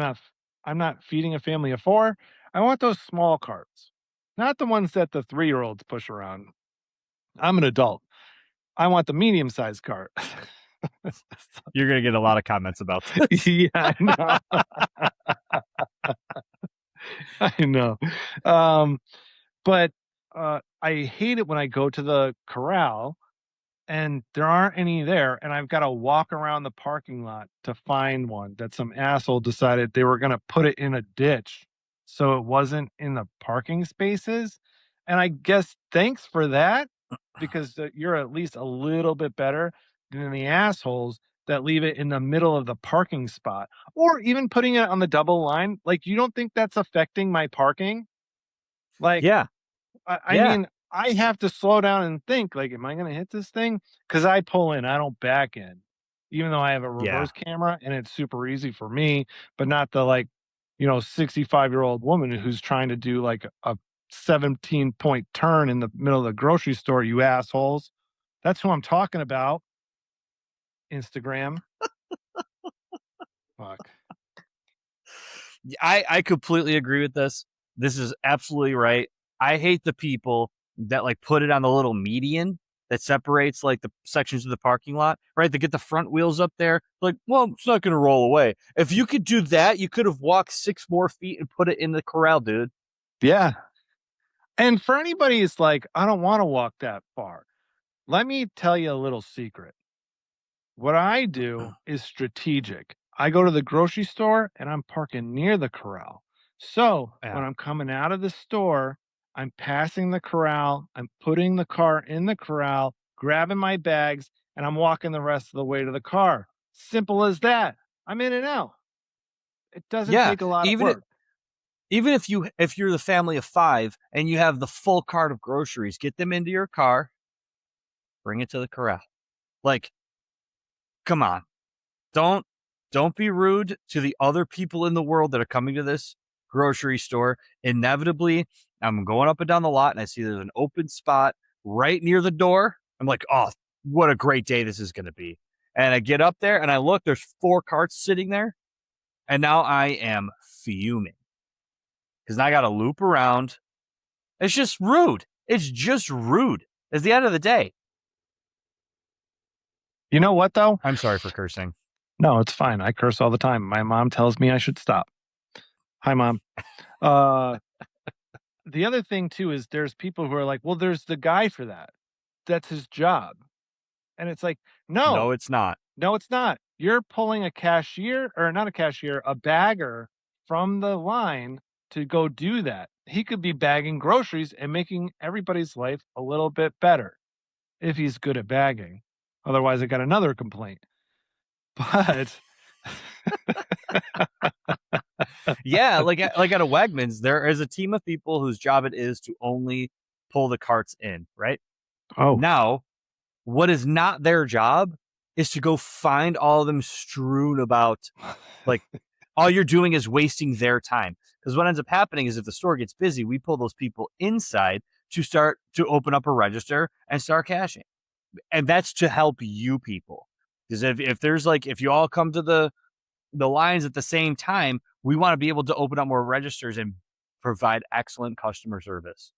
not feeding a family of 4. I want those small carts. Not the ones that the 3-year-olds push around. I'm an adult. I want the medium-sized cart. You're gonna get a lot of comments about this. Yeah, I know. I know. Um, but I hate it when I go to the corral and there aren't any there, and I've got to walk around the parking lot to find one that some asshole decided they were going to put it in a ditch so it wasn't in the parking spaces. And I guess thanks for that because you're at least a little bit better. than the assholes that leave it in the middle of the parking spot, or even putting it on the double line. Like, you don't think that's affecting my parking? Like, Yeah. I Yeah. mean, I have to slow down and think, like, am I going to hit this thing? Because I pull in, I don't back in, even though I have a Yeah. reverse camera and it's super easy for me, but not the 65-year-old woman who's trying to do like a 17-point turn in the middle of the grocery store, you assholes. That's who I'm talking about. Instagram. Fuck. I completely agree with this. This is absolutely right. I hate the people that like put it on the little median that separates like the sections of the parking lot, right? They get the front wheels up there. Like, well, it's not going to roll away. If you could do that, you could have walked 6 more feet and put it in the corral, dude. Yeah. And for anybody, it's like, I don't want to walk that far. Let me tell you a little secret. What I do is strategic. I go to the grocery store and I'm parking near the corral. So when Yeah. I'm coming out of the store, I'm passing the corral, I'm putting the car in the corral, grabbing my bags, and I'm walking the rest of the way to the car. Simple as that. I'm in and out. It doesn't Yeah. take a lot of work. Even if you're the family of 5 and you have the full cart of groceries, get them into your car, bring it to the corral. Like, come on. Don't be rude to the other people in the world that are coming to this grocery store. Inevitably, I'm going up and down the lot and I see there's an open spot right near the door. I'm like, oh, what a great day this is going to be. And I get up there and I look, there's 4 carts sitting there. And now I am fuming because I got to loop around. It's just rude. It's just rude. It's the end of the day. You know what, though? I'm sorry for cursing. No, it's fine. I curse all the time. My mom tells me I should stop. Hi, Mom. The other thing, too, is there's people who are like, well, there's the guy for that. That's his job. And it's like, No, no, it's not. no, it's not. You're pulling a cashier, or not a cashier, a bagger from the line to go do that. He could be bagging groceries and making everybody's life a little bit better if he's good at bagging. Otherwise, I got another complaint. But Yeah, like at a Wegmans, there is a team of people whose job it is to only pull the carts in, right? oh, Now, what is not their job is to go find all of them strewn about. Like, all you're doing is wasting their time. Because what ends up happening is if the store gets busy, we pull those people inside to start to open up a register and start cashing. And that's to help you people. Because if you all come to the lines at the same time, we want to be able to open up more registers and provide excellent customer service.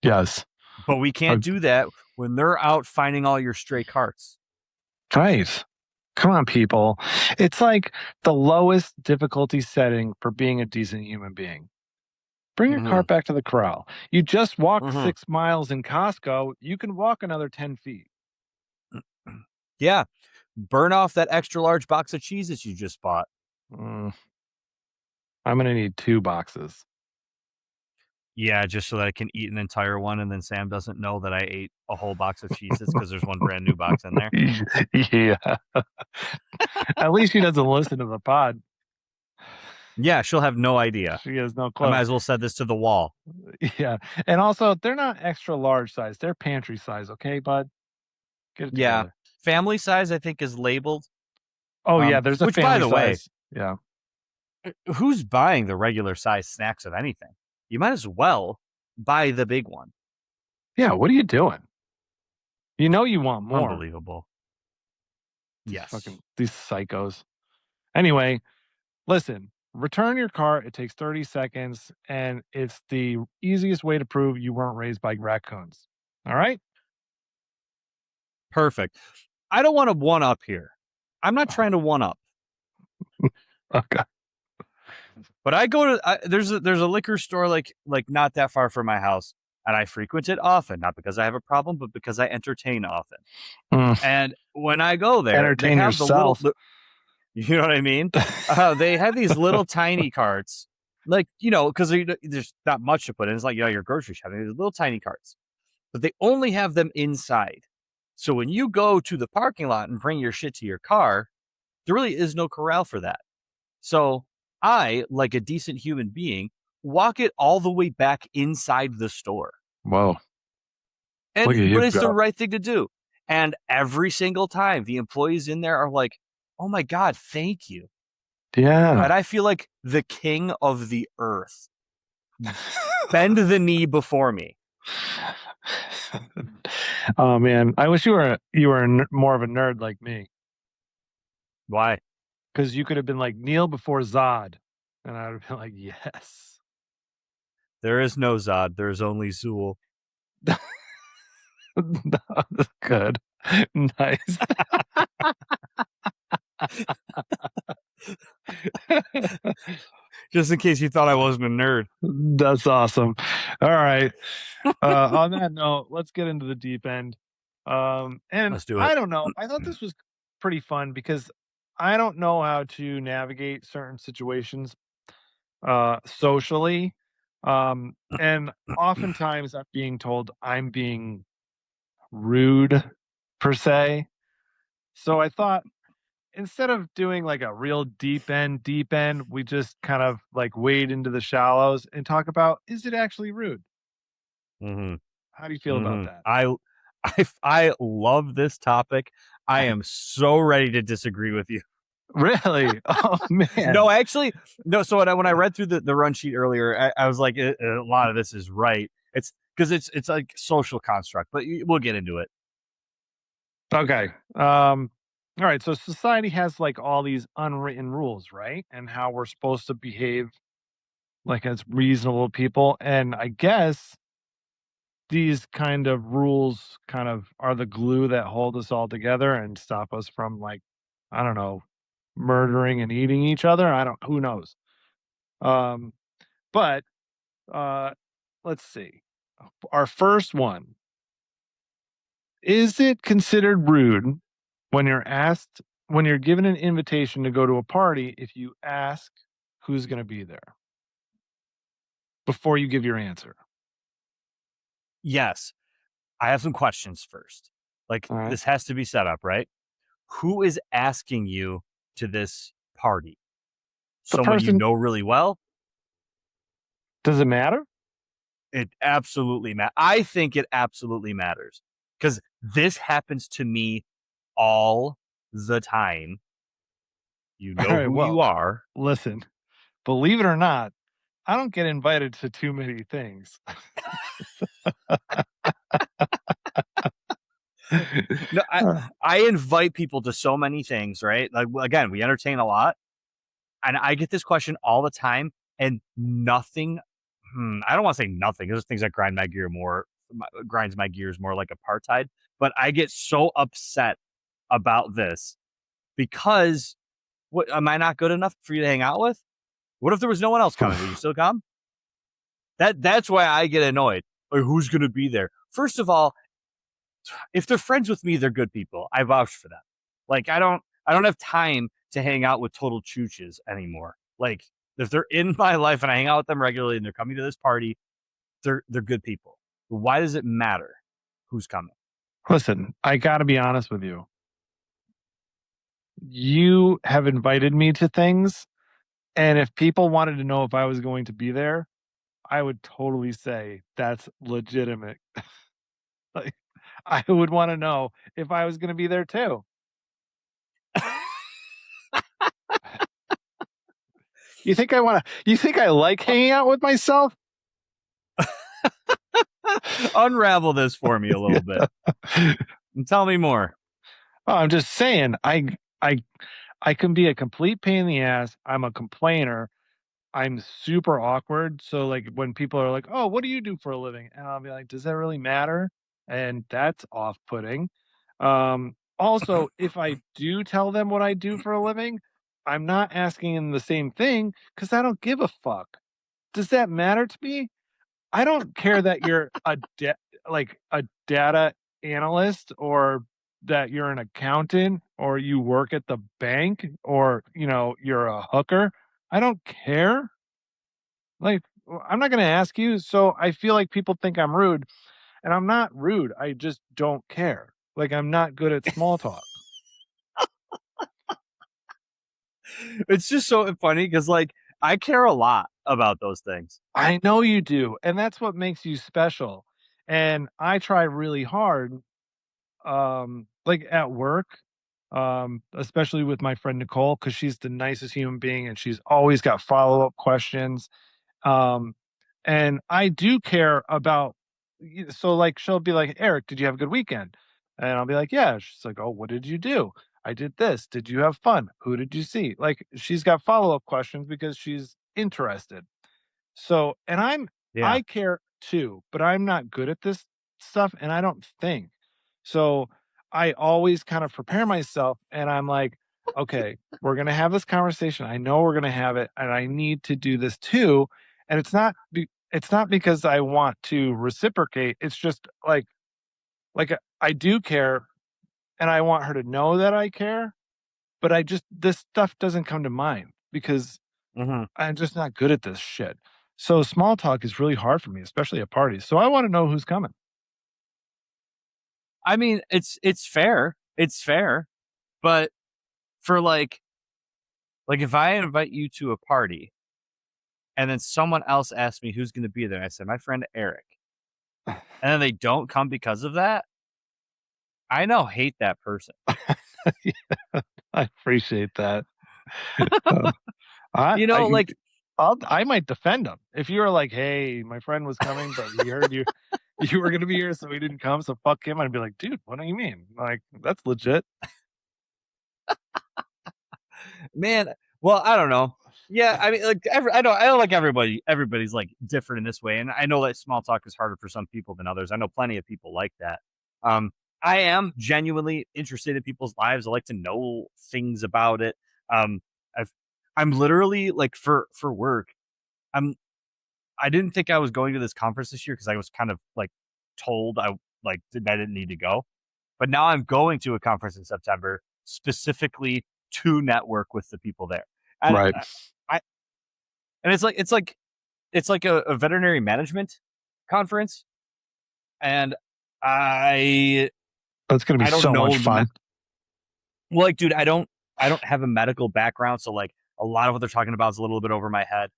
yes. But we can't do that when they're out finding all your stray carts. Right. Come on, people. It's like the lowest difficulty setting for being a decent human being. Bring your cart back to the corral. You just walked 6 miles in Costco. You can walk another 10 feet. Yeah. Burn off that extra large box of Cheez-Its you just bought. I'm going to need 2 boxes. Yeah, just so that I can eat an entire one, and then Sam doesn't know that I ate a whole box of Cheez-Its because there's one brand new box in there. Yeah. At least she doesn't listen to the pod. Yeah, she'll have no idea. She has no clue. I might as well set this to the wall. Yeah. And also, they're not extra large size. They're pantry size, okay, bud? Get it together. Family size, I think, is labeled. Oh, yeah, there's a which, family by the size. way, Yeah. who's buying the regular size snacks of anything? You might as well buy the big one. Yeah, what are you doing? You know you want more. Unbelievable. Yes. These psychos. Anyway, listen, return your car. It takes 30 seconds, and it's the easiest way to prove you weren't raised by raccoons. All right? Perfect. I don't want to one up here. I'm not trying to one up. Okay. But I go to there's a liquor store like not that far from my house, and I frequent it often, not because I have a problem, but because I entertain often. And when I go there, entertain they have yourself. You know what I mean? They have these little tiny carts, like, because there's not much to put in. It's like, your grocery shopping. There's little tiny carts, but they only have them inside. So when you go to the parking lot and bring your shit to your car, there really is no corral for that. So I, like a decent human being, walk it all the way back inside the store. Whoa. But it's the go. right thing to do. And every single time the employees in there are like, oh my God, thank you. Yeah. And I feel like the king of the earth. Bend the knee before me. Oh man, I wish you were more of a nerd like me, Why? because you could have been like kneel before Zod, and I would have been like, yes. There is no Zod. There is only Zool. Good, nice. Just in case you thought I wasn't a nerd. That's awesome. All right. On that note, let's get into the deep end. And Let's do it. I don't know. I thought this was pretty fun because I don't know how to navigate certain situations socially. And oftentimes I'm being told I'm being rude per se. So I thought instead of doing like a real deep end, we just kind of like wade into the shallows and talk about, is it actually rude? Mm-hmm. How do you feel about that? I love this topic. I am so ready to disagree with you. Really? Oh man. No, actually, no. So when I read through the run sheet earlier, I was like, a lot of this is right. It's because it's like social construct, but we'll get into it. Okay. All right. So society has like all these unwritten rules, right? And how we're supposed to behave like as reasonable people. And I guess these kind of rules kind of are the glue that hold us all together and stop us from like, I don't know, murdering and eating each other. Who knows? Um, but let's see. Our first one. Is it considered rude when you're given an invitation to go to a party if you ask who's going to be there before you give your answer? Yes, I have some questions first. Like All right. this has to be set up, right? Who is asking you to this party? The Someone you person, know really well? does it matter? It absolutely matters. I think it absolutely matters because this happens to me all the time. You know All right, who well, you are. listen, believe it or not, I don't get invited to too many things. No, I invite people to so many things, right? Like again, we entertain a lot, and I get this question all the time, and nothing. I don't want to say nothing. There's things that grinds my gears more like apartheid. But I get so upset about this because what am I not good enough for you to hang out with? What if there was no one else coming? Would you still come? That's why I get annoyed. Like, who's gonna be there? First of all, if they're friends with me, they're good people. I vouch for them. Like I don't have time to hang out with total chooches anymore. Like if they're in my life and I hang out with them regularly and they're coming to this party, they're good people. Why does it matter who's coming? Listen, I got to be honest with you. You have invited me to things, and if people wanted to know if I was going to be there, I would totally say that's legitimate. Like, I would want to know if I was going to be there too. You think I like hanging out with myself? Unravel this for me a little bit and tell me more. Oh, I'm just saying, I can be a complete pain in the ass. I'm a complainer. I'm super awkward. So like when people are like, "Oh, what do you do for a living?" And I'll be like, "Does that really matter?" And that's off-putting. Also, if I do tell them what I do for a living, I'm not asking them the same thing because I don't give a fuck. Does that matter to me? I don't care that you're like a data analyst or that you're an accountant or you work at the bank or you're a hooker. I don't care. Like I'm not going to ask you. So I feel like people think I'm rude and I'm not rude. I just don't care. Like I'm not good at small talk. It's just so funny because like I care a lot about those things. I know you do, and that's what makes you special. And I try really hard, like at work, especially with my friend Nicole, because she's the nicest human being and she's always got follow-up questions. Um, and I do care about so like she'll be like, Eric, did you have a good weekend? And I'll be like, yeah. She's like, oh, what did you do? I did this. Did you have fun? Who did you see? Like she's got follow-up questions because she's interested. So, and Yeah. I care too, but I'm not good at this stuff and I don't think. So, I always kind of prepare myself and I'm like, okay, we're going to have this conversation. I know we're going to have it and I need to do this too. And it's not because I want to reciprocate. It's just I do care and I want her to know that I care, but this stuff doesn't come to mind because Mm-hmm. I'm just not good at this shit. So small talk is really hard for me, especially at parties. So I want to know who's coming. I mean, it's fair. It's fair, but for like if I invite you to a party and then someone else asks me who's going to be there, I say my friend Erik, and then they don't come because of that. I now hate that person. Yeah, I appreciate that. I, You know, like I might defend him if you were like, "Hey, my friend was coming, but we heard you were going to be here, so he didn't come. So fuck him." I'd be like, "Dude, what do you mean? Like that's legit." man. Well, I don't know. Yeah, I mean, like I don't like everybody. Everybody's like different in this way, and I know that small talk is harder for some people than others. I know plenty of people like that. I am genuinely interested in people's lives. I like to know things about it. Um, I'm literally like for work. I'm I didn't think I was going to this conference this year because I was kind of like told I didn't need to go. But now I'm going to a conference in September specifically to network with the people there. And Right. I and it's like a veterinary management conference. And That's going to be I don't so know much fun. well, like, dude, I don't have a medical background, so like a lot of what they're talking about is a little bit over my head.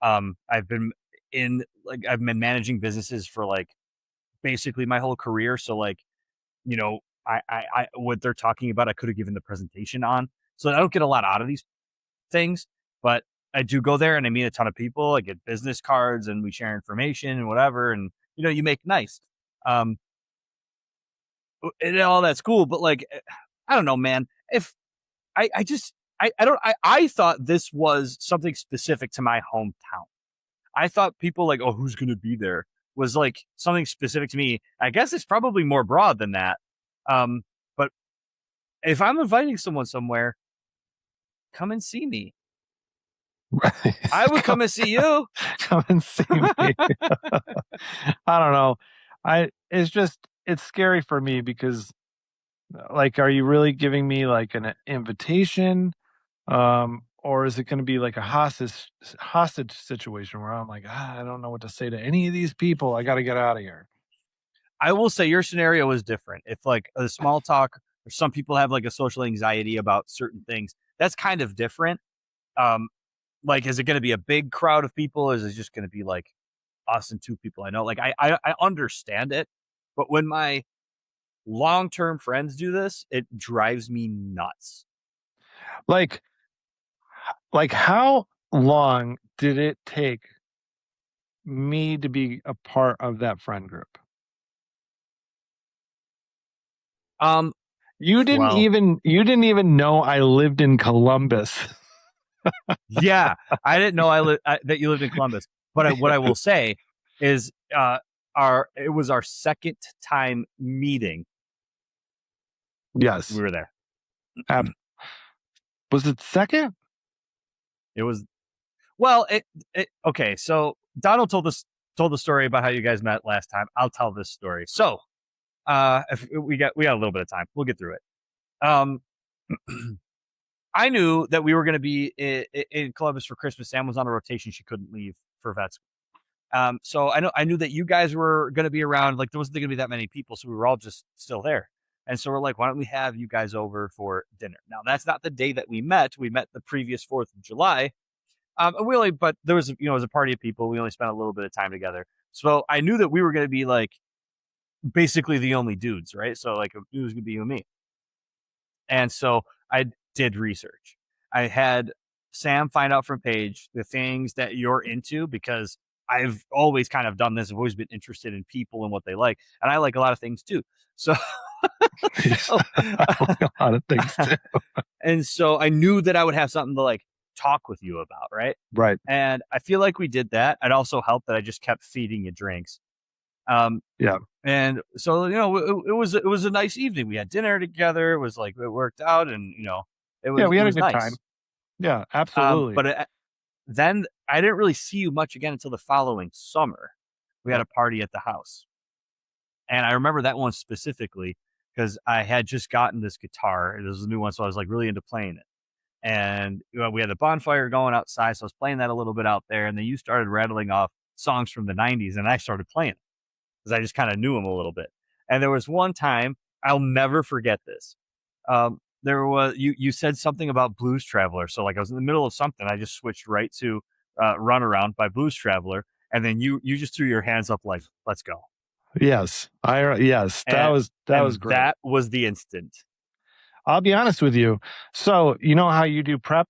I've been I've been managing businesses for like basically my whole career. So like, you know, I what they're talking about, I could have given the presentation on. So I don't get a lot out of these things, but I do go there and I meet a ton of people. I get business cards and we share information and whatever. And, you know, you make nice. Um, and all that's cool. But like, I don't know, man. If I just, I don't, I thought this was something specific to my hometown. I thought people like, oh, who's going to be there was like something specific to me. I guess it's probably more broad than that. But if I'm inviting someone somewhere, come and see me. Right. I would come and see you. Come and see me. I don't know. It's scary for me because like, are you really giving me like an invitation? Or is it going to be like a hostage situation where I'm like, I don't know what to say to any of these people. I got to get out of here. I will say your scenario is different. If like a small talk or some people have like a social anxiety about certain things, that's kind of different. Like, is it going to be a big crowd of people? Or is it just going to be like us and two people I know? Like, I understand it, but when my long-term friends do this, it drives me nuts. Like how long did it take me to be a part of that friend group? You didn't Well, even know I lived in Columbus. yeah, I didn't know that you lived in Columbus. But what I will say is, it was our second time meeting. Yes. We were there. Was it second? It was well. Okay. So Donald told the story about how you guys met last time. I'll tell this story. So, if we got a little bit of time, we'll get through it. I knew that we were going to be in Columbus for Christmas. Sam was on a rotation; she couldn't leave for vet school. So I knew that you guys were going to be around. Like there wasn't going to be that many people, so we were all just still there. And so we're like, why don't we have you guys over for dinner? Now, that's not the day that we met. We met the previous 4th of July. But there was, it was a party of people. We only spent a little bit of time together. So I knew that we were going to be like basically the only dudes, right? So like it was going to be you and me. And so I did research. I had Sam find out from Paige the things that you're into, because I've always kind of done this. I've always been interested in people and what they like. And I like a lot of things too. So, a lot of things too. And so I knew that I would have something to like talk with you about, right? Right. And I feel like we did that. It also helped that I just kept feeding you drinks. Yeah. And so, it was a nice evening. We had dinner together. It was like, it worked out, and it was, we had a good nice time. Yeah, absolutely. But then I didn't really see you much again until the following summer. We had a party at the house. And I remember that one specifically because I had just gotten this guitar. This was a new one, so I was like really into playing it. And we had a bonfire going outside, so I was playing that a little bit out there. And then you started rattling off songs from the 90s, and I started playing because I just kind of knew them a little bit. And there was one time, I'll never forget this. There was you said something about Blues Traveler. So like I was in the middle of something, I just switched right to Runaround by Blues Traveler, and then you just threw your hands up like, let's go. Yes, that was great. That was the instant. I'll be honest with you. So you know how you do prep,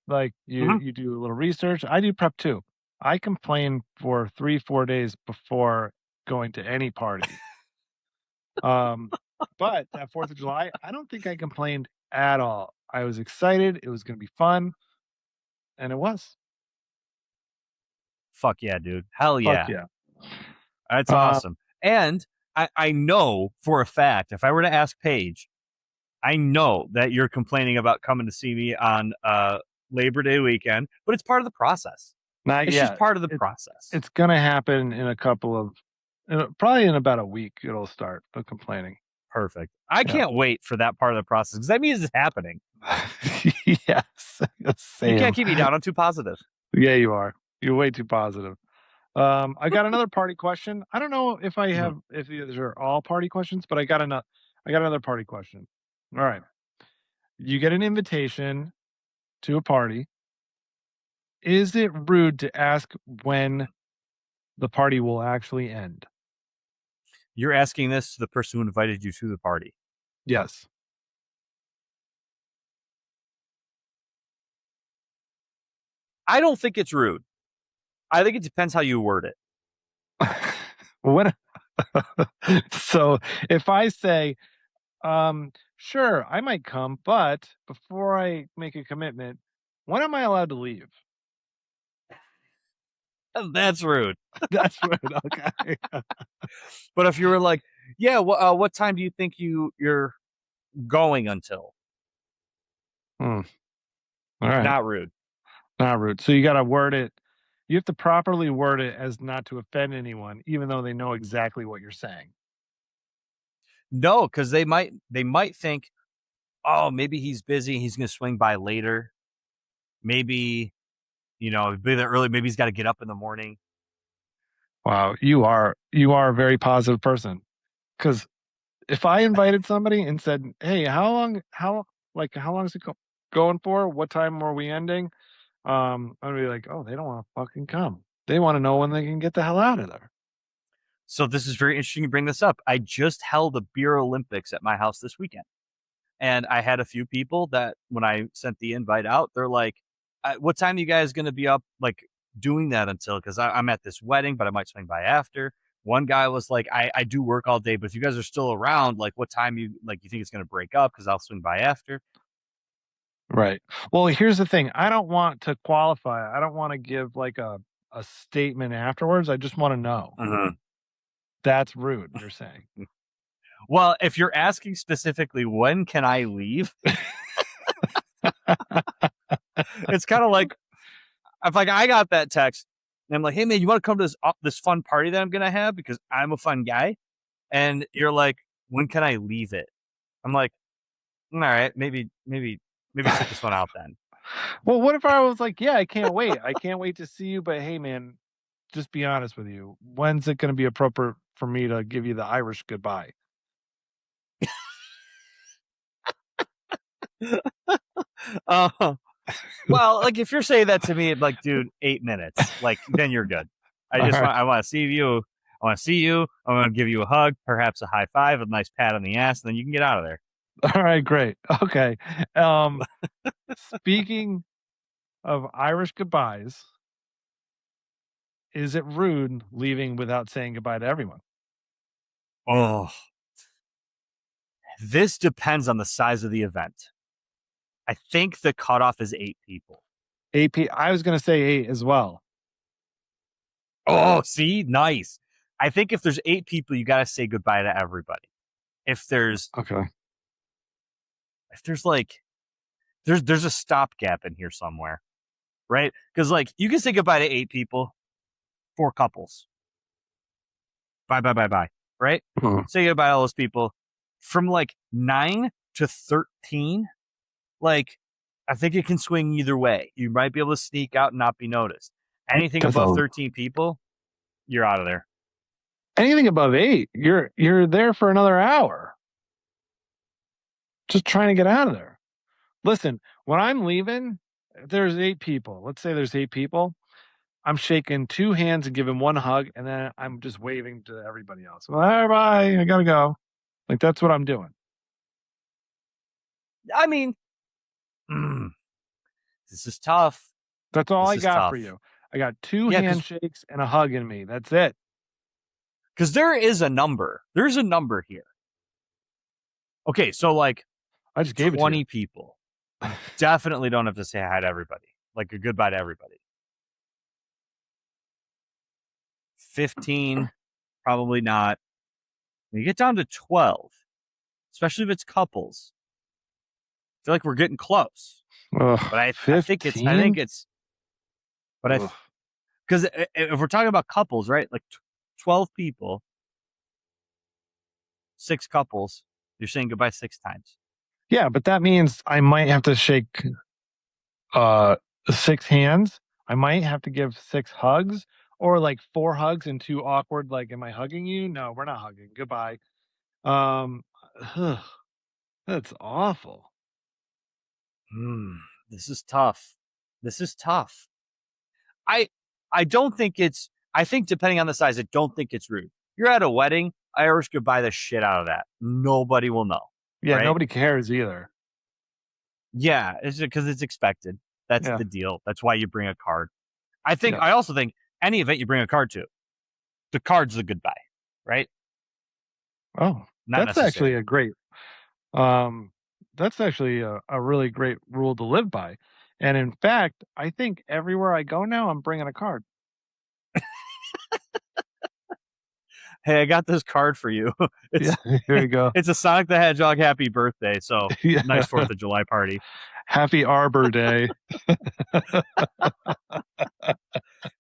like you do a little research. I do prep too. I complain for 3-4 days before going to any party. But that 4th of July, I don't think I complained at all. I was excited. It was going to be fun, and it was. Fuck yeah, dude! Hell yeah! Fuck yeah! That's awesome. And I know for a fact, if I were to ask Paige, I know that you're complaining about coming to see me on Labor Day weekend, but it's part of the process. It's just part of the process. It's going to happen in a couple of, probably in about a week, it'll start the complaining. Perfect. I can't wait for that part of the process, because that means it's happening. Yes. Same. You can't keep me down. I'm too positive. Yeah, you are. You're way too positive. I got another party question. I don't know if I have if these are all party questions, but I got another party question. All right. You get an invitation to a party. Is it rude to ask when the party will actually end? You're asking this to the person who invited you to the party. Yes. I don't think it's rude. I think it depends how you word it. What? So if I say, sure, I might come, but before I make a commitment, when am I allowed to leave? That's rude. That's rude. Okay. But if you were like, yeah, what time do you think you're going until? All right. Not rude. Not rude. So you got to word it. You have to properly word it as not to offend anyone, even though they know exactly what you're saying. No, because they might think, oh, maybe he's busy. He's going to swing by later. Maybe, be there early. Maybe he's got to get up in the morning. Wow, you are a very positive person. Because if I invited somebody and said, "Hey, how long is it going for? What time are we ending?" I'd be like, "Oh, they don't want to fucking come. They want to know when they can get the hell out of there." So this is very interesting you bring this up. I just held a beer Olympics at my house this weekend. And I had a few people that when I sent the invite out, they're like, what time are you guys going to be up, like, doing that until? Because I'm at this wedding, but I might swing by after. One guy was like, I do work all day, but if you guys are still around, like, what time you think it's going to break up? Because I'll swing by after. Right. Well, here's the thing. I don't want to qualify. I don't want to give like a statement afterwards. I just want to know. That's rude, you're saying. Well, if you're asking specifically, when can I leave? It's kind of like, I got that text and I'm like, hey man, you want to come to this fun party that I'm going to have because I'm a fun guy? And you're like, when can I leave it? I'm like, all right, maybe sit this one out then. Well, what if I was like, yeah, I can't wait. I can't wait to see you. But hey, man, just be honest with you. When's it going to be appropriate for me to give you the Irish goodbye? Well, like if you're saying that to me, like, dude, 8 minutes, like, then you're good. All right. I want to see you. I want to see you. I want to give you a hug, perhaps a high five, a nice pat on the ass, and then you can get out of there. All right, great. Okay. Speaking of Irish goodbyes, is it rude leaving without saying goodbye to everyone? Oh, this depends on the size of the event. I think the cutoff is 8 people. I was going to say 8 as well. Oh, see, nice. I think if there's 8 people, you got to say goodbye to everybody. If there's like, there's a stopgap in here somewhere, right? Because like you can say goodbye to 8 people, 4 couples. Bye, right? Say goodbye to all those people. From like 9 to 13, like I think it can swing either way. You might be able to sneak out and not be noticed. Anything above 13 people, you're out of there. Anything above 8, you're there for another hour. Just trying to get out of there. Listen, when I'm leaving, if there's 8 people. Let's say there's 8 people. I'm shaking 2 hands and giving 1 hug, and then I'm just waving to everybody else. Well, bye, I gotta go. Like that's what I'm doing. I mean, this is tough. That's all I got for you. I got 2 handshakes and a hug in me. That's it. Because there is a number. There's a number here. Okay, so like I just gave 20 it to people. Definitely don't have to say hi to everybody. Like a goodbye to everybody. 15, probably not. When you get down to 12, especially if it's couples, I feel like we're getting close. Ugh, but I think it's because if we're talking about couples, right? Like 12 people, 6 couples, you're saying goodbye 6 times. Yeah, but that means I might have to shake 6 hands. I might have to give 6 hugs, or like 4 hugs and 2 awkward. Like, am I hugging you? No, we're not hugging. Goodbye. That's awful. This is tough. I don't think it's. I think depending on the size, I don't think it's rude. You're at a wedding. Irish goodbye the shit out of that. Nobody will know. Yeah, right? nobody cares either. Yeah, it's because it's expected. That's the deal. That's why you bring a card. I also think any event you bring a card to, the card's the goodbye, right? Oh, that's actually a great. That's actually a really great rule to live by. And in fact, I think everywhere I go now, I'm bringing a card. Hey, I got this card for you. Here you go. It's a Sonic the Hedgehog happy birthday. So nice 4th of July party. Happy Arbor Day. This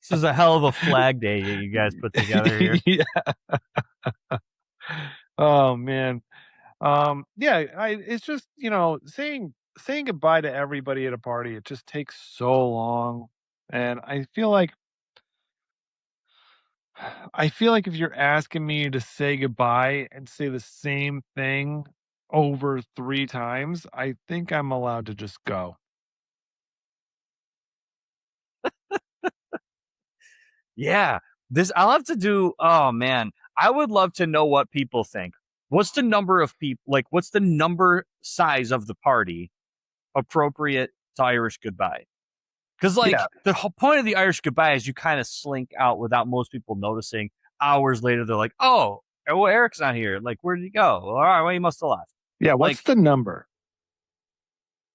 is a hell of a flag day you guys put together here. Yeah. Oh man. It's just, saying goodbye to everybody at a party, it just takes so long. And I feel like if you're asking me to say goodbye and say the same thing over 3 times, I think I'm allowed to just go. Yeah. I'll have to do. Oh man. I would love to know what people think. What's the number of people? Like, what's the number size of the party appropriate to Irish goodbye? Because the whole point of the Irish goodbye is you kind of slink out without most people noticing. Hours later, they're like, "Oh, well, Eric's not here. Like, where did he go? Well, all right, well, he must have left." Yeah, what's the number?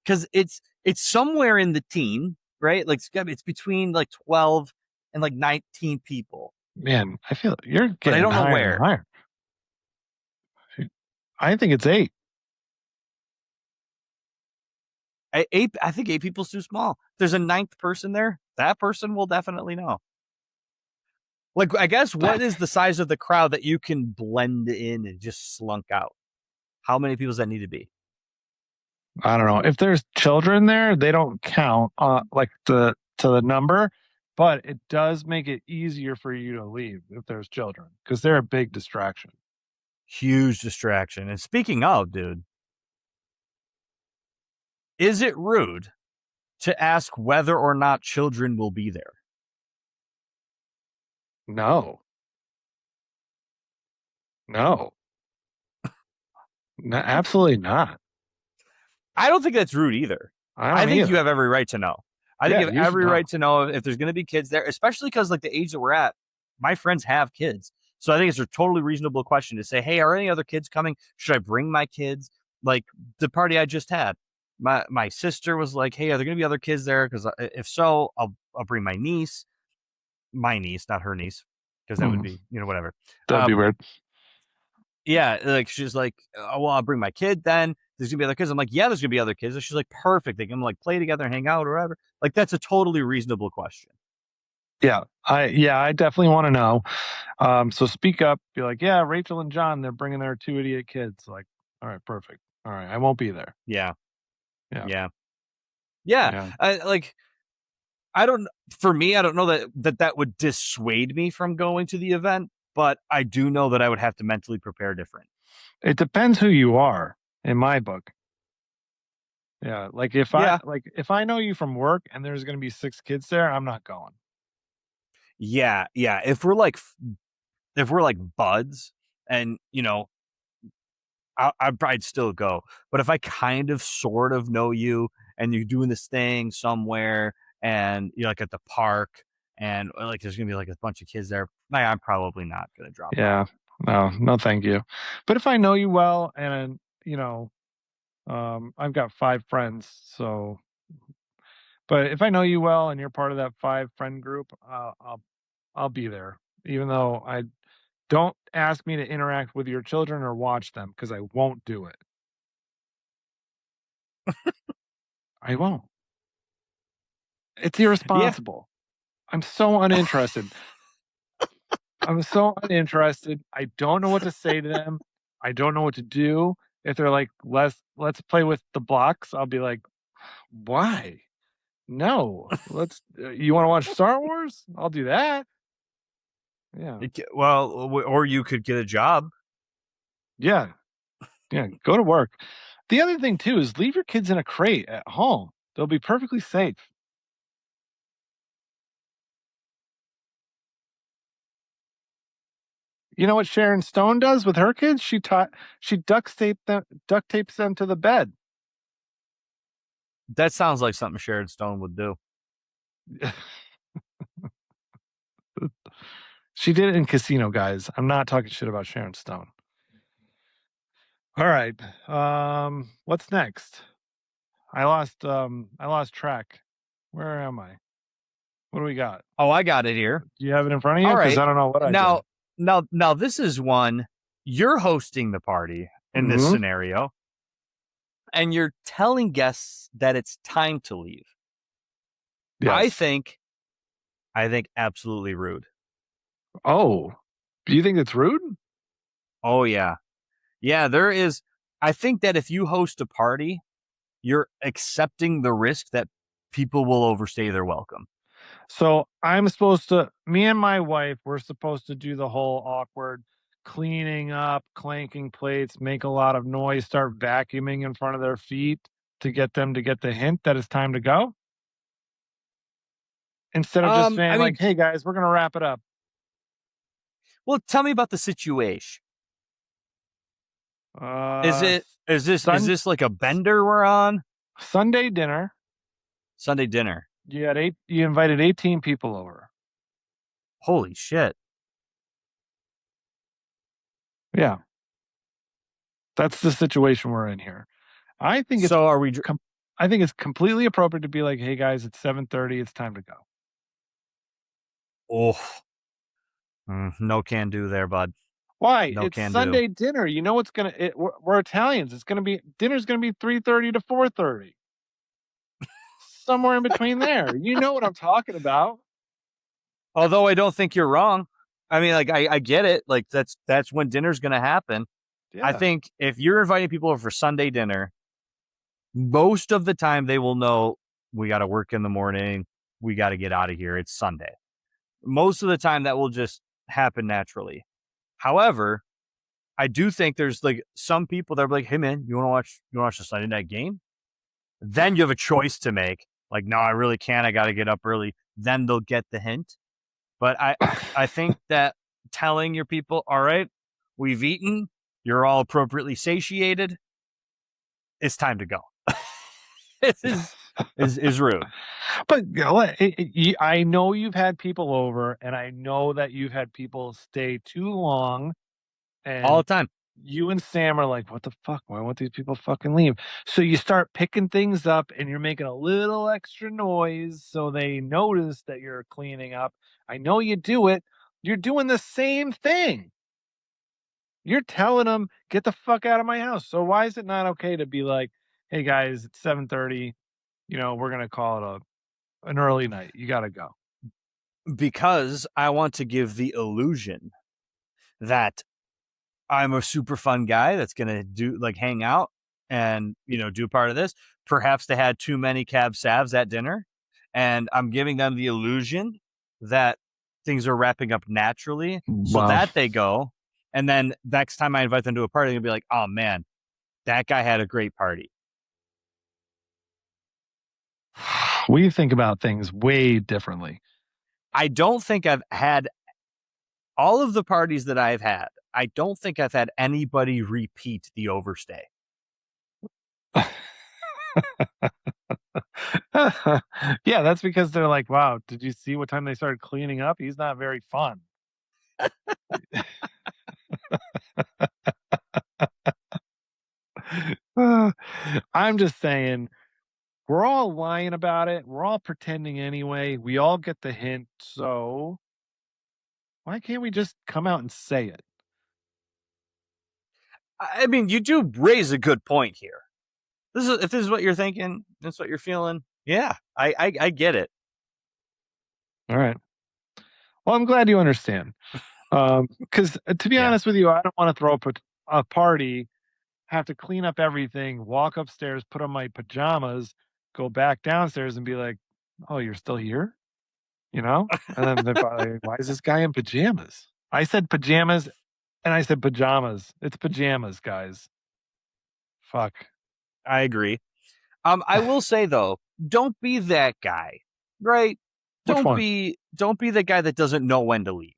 Because it's somewhere in the teen, right? Like it's between like 12 and like 19 people. Man, I feel you're getting but I don't know higher where. and higher. I think it's 8. I think 8 people's too small. If there's a 9th person there, that person will definitely know. Like, I guess, what is the size of the crowd that you can blend in and just slunk out? How many people does that need to be? I don't know. If there's children there, they don't count like to the number, but it does make it easier for you to leave if there's children because they're a big distraction. Huge distraction. And speaking of, dude, Is it rude to ask whether or not children will be there? No. No. No, absolutely not. I don't think that's rude either. I think you have every right to know. I think you have every right to know if there's going to be kids there, especially because like the age that we're at, my friends have kids. So I think it's a totally reasonable question to say, hey, are any other kids coming? Should I bring my kids? Like the party I just had, my sister was like, hey, are there going to be other kids there? Because if so, I'll bring my niece, not her niece, because that would be, whatever. That'd be weird. Yeah, like she's like, oh, well, I'll bring my kid then. There's gonna be other kids. I'm like, yeah, there's gonna be other kids. And she's like, perfect. They can like play together and hang out or whatever. Like that's a totally reasonable question. Yeah, I definitely want to know. So speak up. Be like, yeah, Rachel and John, they're bringing their 2 idiot kids. Like, all right, perfect. All right, I won't be there. Yeah. For me, I don't know that would dissuade me from going to the event, but I do know that I would have to mentally prepare different. It depends who you are, in my book. Yeah, like if I know you from work and there's going to be 6 kids there, I'm not going. Yeah. If we're like buds, and I'd still go. But if I kind of sort of know you and you're doing this thing somewhere and you're like at the park and like there's gonna be like a bunch of kids there, I'm probably not gonna drop. Yeah, no, thank you. But if I know you well and I've got 5 friends, so. But if I know you well and you're part of that 5 friend group, I'll be there, even though I don't ask me to interact with your children or watch them because I won't do it. I won't. It's irresponsible. Yeah. I'm so uninterested. I don't know what to say to them. I don't know what to do. If they're like, let's play with the blocks, I'll be like, why? No, you want to watch Star Wars? I'll do that. Yeah. Well, or you could get a job. Yeah. Go to work. The other thing too is leave your kids in a crate at home. They'll be perfectly safe. You know what Sharon Stone does with her kids? She duct tapes them to the bed. That sounds like something Sharon Stone would do. She did it in Casino, guys. I'm not talking shit about Sharon Stone. All right. What's next? I lost track. Where am I? What do we got? Oh, I got it here. Do you have it in front of you? Because I don't know what I did. Now this is one you're hosting the party in this scenario, and you're telling guests that it's time to leave. Yes. I think absolutely rude. Oh, do you think it's rude? Oh yeah. Yeah, there is. I think that if you host a party, you're accepting the risk that people will overstay their welcome. So me and my wife, we're supposed to do the whole awkward cleaning up, clanking plates, make a lot of noise, start vacuuming in front of their feet to get them to get the hint that it's time to go. Instead of just saying hey guys, we're going to wrap it up. Well, tell me about the situation. Is this like a bender we're on? Sunday dinner. You invited 18 people over. Holy shit. Yeah. That's the situation we're in here. I think I think it's completely appropriate to be like, hey guys, it's 7:30, it's time to go. Oh. No can do there, bud. Why? No, it's Sunday dinner. You know what's we're Italians. Dinner's gonna be 3:30 to 4:30. Somewhere in between there. You know what I'm talking about. Although I don't think you're wrong. I mean, like I get it. Like that's when dinner's gonna happen. Yeah. I think if you're inviting people over for Sunday dinner, most of the time they will know we got to work in the morning. We got to get out of here. It's Sunday. Most of the time that will just happen naturally. However, I do think there's like some people that are like, hey man, you want to watch the Sunday night game? then you have a choice to make. Like, no, I really can't. I got to get up early. Then they'll get the hint. But I think that telling your people, all right, we've eaten, you're all appropriately satiated, it's time to go. This is rude. But I know you've had people over, and I know that you've had people stay too long, and All the time. you and Sam are like, what the fuck? Why won't these people fucking leave? So you start picking things up and you're making a little extra noise so they notice that you're cleaning up. I know you do it. You're doing the same thing. You're telling them, get the fuck out of my house. So why is it not okay to be like, hey guys, it's 7:30. We're going to call it an early night. You got to go. Because I want to give the illusion that I'm a super fun guy that's going to hang out and, do part of this. Perhaps they had too many cab savs at dinner, and I'm giving them the illusion that things are wrapping up naturally so that they go. And then next time I invite them to a party, they'll be like, oh man, that guy had a great party. We think about things way differently. I don't think I've had all of the parties that I've had. I don't think I've had anybody repeat the overstay. Yeah, that's because they're like, wow, did you see what time they started cleaning up? He's not very fun. I'm just saying, we're all lying about it. We're all pretending anyway. We all get the hint. So why can't we just come out and say it? I mean, you do raise a good point here. If this is what you're thinking, that's what you're feeling. Yeah, I get it. All right. Well, I'm glad you understand. Because to be honest with you, I don't want to throw a party, have to clean up everything, walk upstairs, put on my pajamas, go back downstairs and be like, oh, you're still here? And then they're probably, why is this guy in pajamas? I said pajamas and I said pajamas. It's pajamas, guys. Fuck. I agree. I will say though, don't be that guy, right? Don't be the guy that doesn't know when to leave.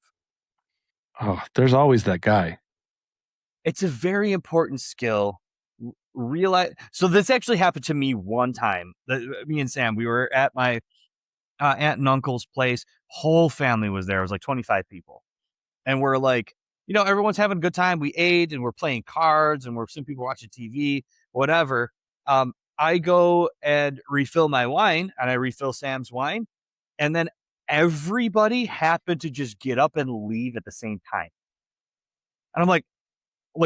Oh, there's always that guy. It's a very important skill. Realize. So this actually happened to me one time. Me and Sam, we were at my aunt and uncle's place. Whole family was there. It was like 25 people. And we're like, everyone's having a good time. We ate and we're playing cards and some people watching TV, whatever. I go and refill my wine and I refill Sam's wine. And then everybody happened to just get up and leave at the same time. And I'm like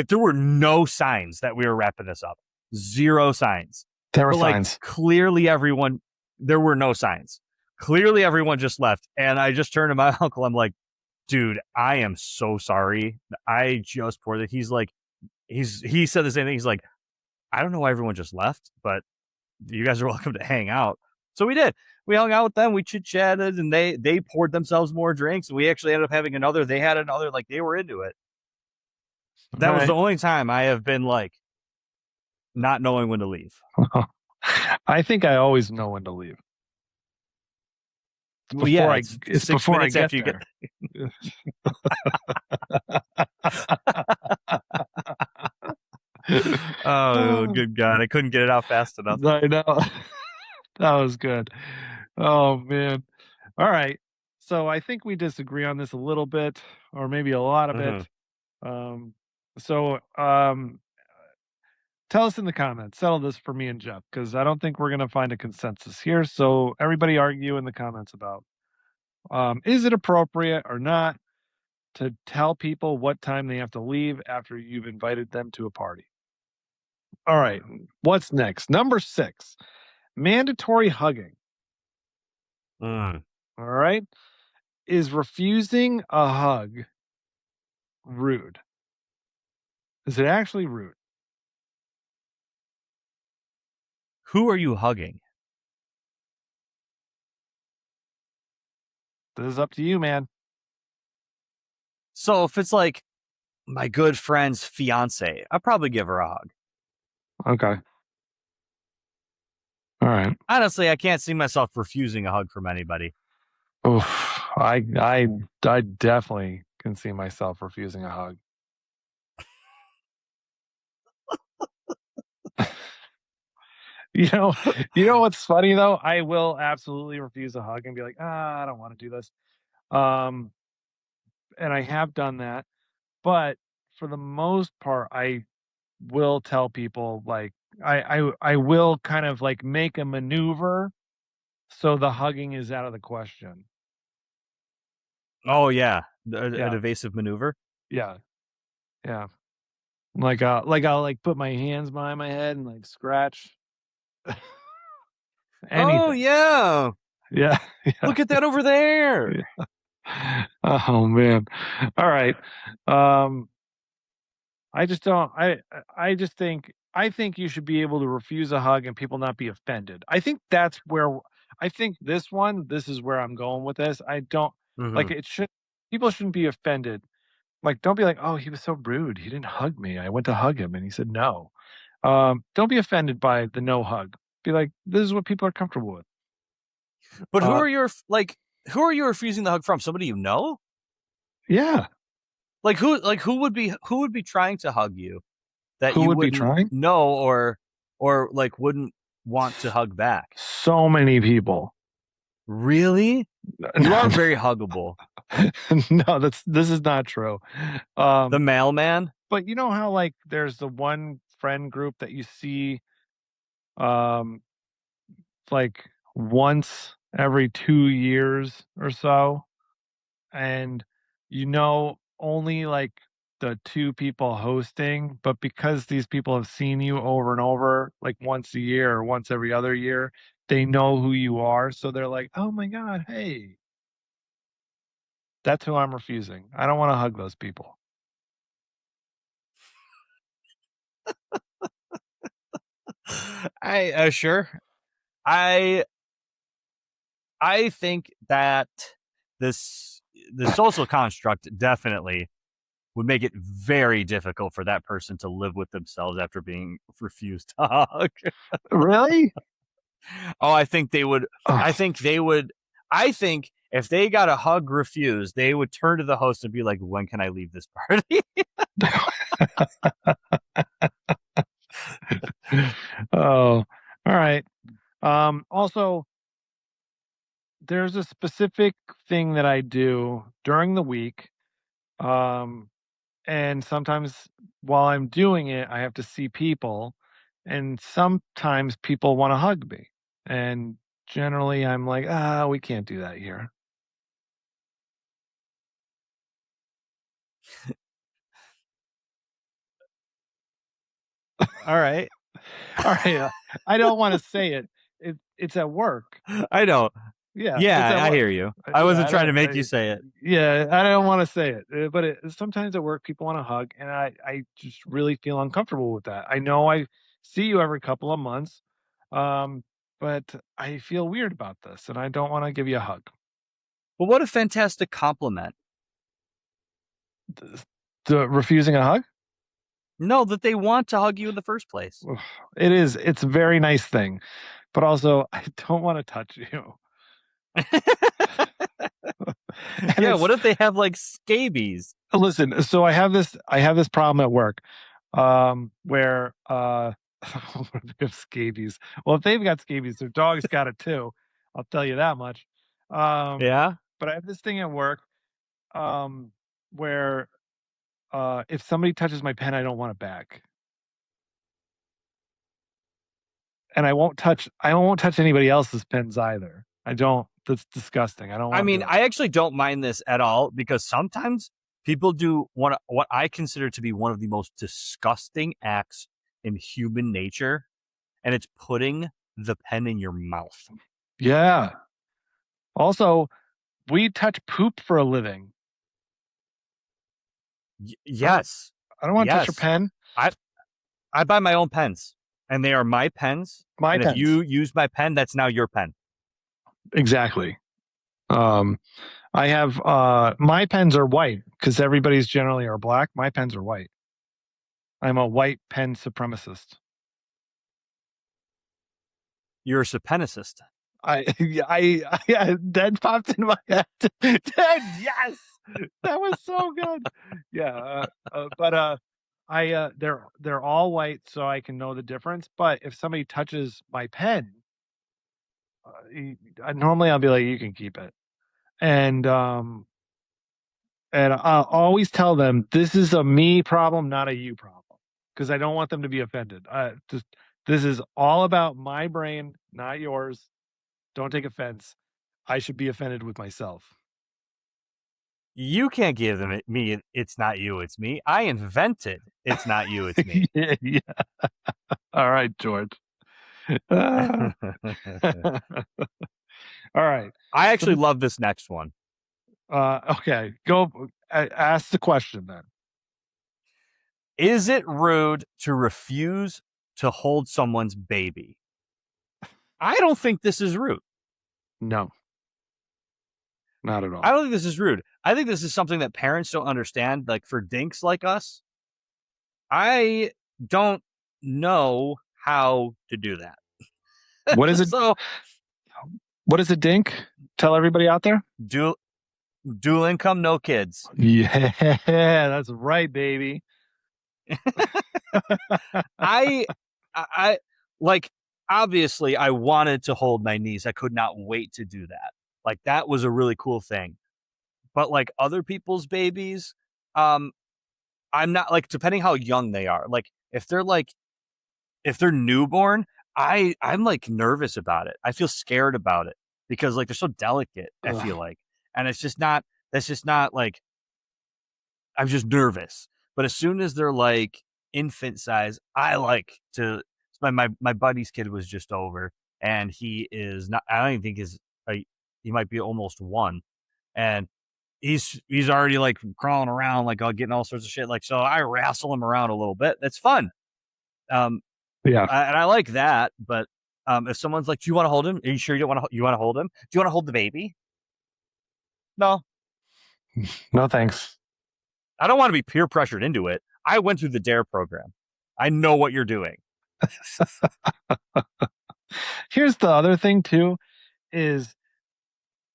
there were no signs that we were wrapping this up. Zero signs. There were signs. Clearly there were no signs. Clearly everyone just left. And I just turned to my uncle. I'm like, dude, I am so sorry. I just poured it. He's like, he said the same thing. He's like, I don't know why everyone just left, but you guys are welcome to hang out. So we did. We hung out with them. We chit-chatted and they poured themselves more drinks. We actually ended up having another. They had another, like they were into it. That was the only time I have been like not knowing when to leave. I think I always know when to leave. It's before I get there. Oh, good God. I couldn't get it out fast enough. I know. That was good. Oh, man. All right. So I think we disagree on this a little bit, or maybe a lot of it. Tell us in the comments. Settle this for me and Jeff, because I don't think we're going to find a consensus here. So everybody argue in the comments about, is it appropriate or not to tell people what time they have to leave after you've invited them to a party? All right. What's next? Number 6, mandatory hugging. All right. Is refusing a hug rude? Is it actually rude? Who are you hugging? This is up to you, man. So if it's like my good friend's fiance, I'll probably give her a hug. Okay. All right. Honestly, I can't see myself refusing a hug from anybody. Oof. I definitely can see myself refusing a hug. You know what's funny though? I will absolutely refuse a hug and be like, I don't want to do this. And I have done that, but for the most part, I will tell people like I will kind of like make a maneuver so the hugging is out of the question. Oh yeah, an Yeah, evasive maneuver. yeah, yeah. Like I'll like put my hands behind my head and like scratch Oh anything. yeah, Yeah, yeah. look at that over there. Oh man. All right. I just don't I just think I think you should be able to refuse a hug and people not be offended. I think that's where I think this is where I'm going with this. I don't Mm-hmm. like it should people shouldn't be offended. Like don't be like, "Oh, he was so rude. He didn't hug me. I went to hug him and he said no." Don't be offended by the no hug. Be like, "This is what people are comfortable with." But Uh who are you refusing the hug from? Somebody you know? yeah. Like who would be trying to hug you that Who you would be wouldn't trying? know or like wouldn't want to hug back? So many people. Really? You are very huggable. No, this is not true. The mailman? But you know how like there's the one friend group that you see um like once every 2 years or so, and only like the two people hosting, but because these people have seen you over and over, like once a year or once every other year, they know who you are, so they're like, "Oh my god, hey." That's who I'm refusing. I don't wanna hug those people. I sure. I I think that this the social construct definitely would make it very difficult for that person to live with themselves after being refused a hug. Really? Oh, I think they would. I Ugh. think they would. I think if they got a hug refused, they would turn to the host and be like, "When can I leave this party?" Oh, alright. Also, there's a specific thing that I do during the week, um, and sometimes while I'm doing it, I have to see people, and sometimes people wanna hug me, and generally, I'm like, "Ah, we can't do that here." All right. Alright, I don't wanna say it. It's at work. I know. Yeah, it's at Yeah, I work. hear you. I Yeah, wasn't I trying to don't make you say it. yeah, I don't wanna say it, but sometimes at work, people wanna hug, and I just really feel uncomfortable with that. I know I see you every couple of months, um, but I feel weird about this, and I don't wanna give you a hug. But what a fantastic compliment. Th the refusing a hug? No, that they want to hug you in the first place. Ugh, it's a very nice thing, but also, I don't wanna touch you. And Yeah, it's what if they have like scabies? listen, so I have this problem at work, where, what if they have scabies? Well, if they've got scabies, their dog's got it too, I'll tell you that much. Um, Yeah? but I have this thing at work, um, where, if somebody touches my pen, I don't want it back. And I won't touch anybody else's pens either. I don't that's disgusting, I don't I wanna mean, do it. I actually don't mind this at all because sometimes people do what I consider to be one of the most disgusting acts in human nature, and it's putting the pen in your mouth. Yeah. Also, we touch poop for a living. I don't Yes. I don't wanna touch your Yes. pen. I I buy my own pens, and they are my pens, My and if pens. you use my pen, that's now your pen. Exactly. Um, I have, my pens are white because everybody's generally are black. My pens are white. I'm a white pen supremacist. You're a supremacist. That popped in my head. Yes, that was so good. Yeah, but they're all white, so I can know the difference. But if somebody touches my pen, normally I'll be like, "You can keep it," and I'll always tell them this is a me problem, not a you problem, because I don't want them to be offended. This is all about my brain, not yours. Don't take offense. I should be offended with myself. You can't give them me. It's not you. It's me. I invented. It's not you. It's me. Yeah. All right, George. All right. I actually love this next one. Okay. Go ask the question then. Is it rude to refuse to hold someone's baby? I don't think this is rude. No. Not at all. I don't think this is rude. I think this is something that parents don't understand. Like for dinks like us, I don't know how to do that. What is it? So, what is a dink? Tell everybody out there. dual income, no kids. Yeah, that's right, baby. I like, obviously I wanted to hold my niece. I could not wait to do that. Like that was a really cool thing. But like other people's babies, I'm not, like, depending how young they are. Like if they're newborn, I'm like nervous about it. I feel scared about it because like they're so delicate, I feel like. And that's just not like, I'm just nervous. But as soon as they're like infant size, I like to. My buddy's kid was just over, and he is not. I don't even think he might be almost 1, and he's already like crawling around, like getting all sorts of shit. Like, so I wrestle him around a little bit. That's fun. Yeah, and I like that. But if someone's like, "Do you want to hold him? Are you sure you don't want to? You want to hold him? Do you want to hold the baby?" No. No, thanks. I don't want to be peer pressured into it. I went through the DARE program. I know what you're doing. Here's the other thing too, is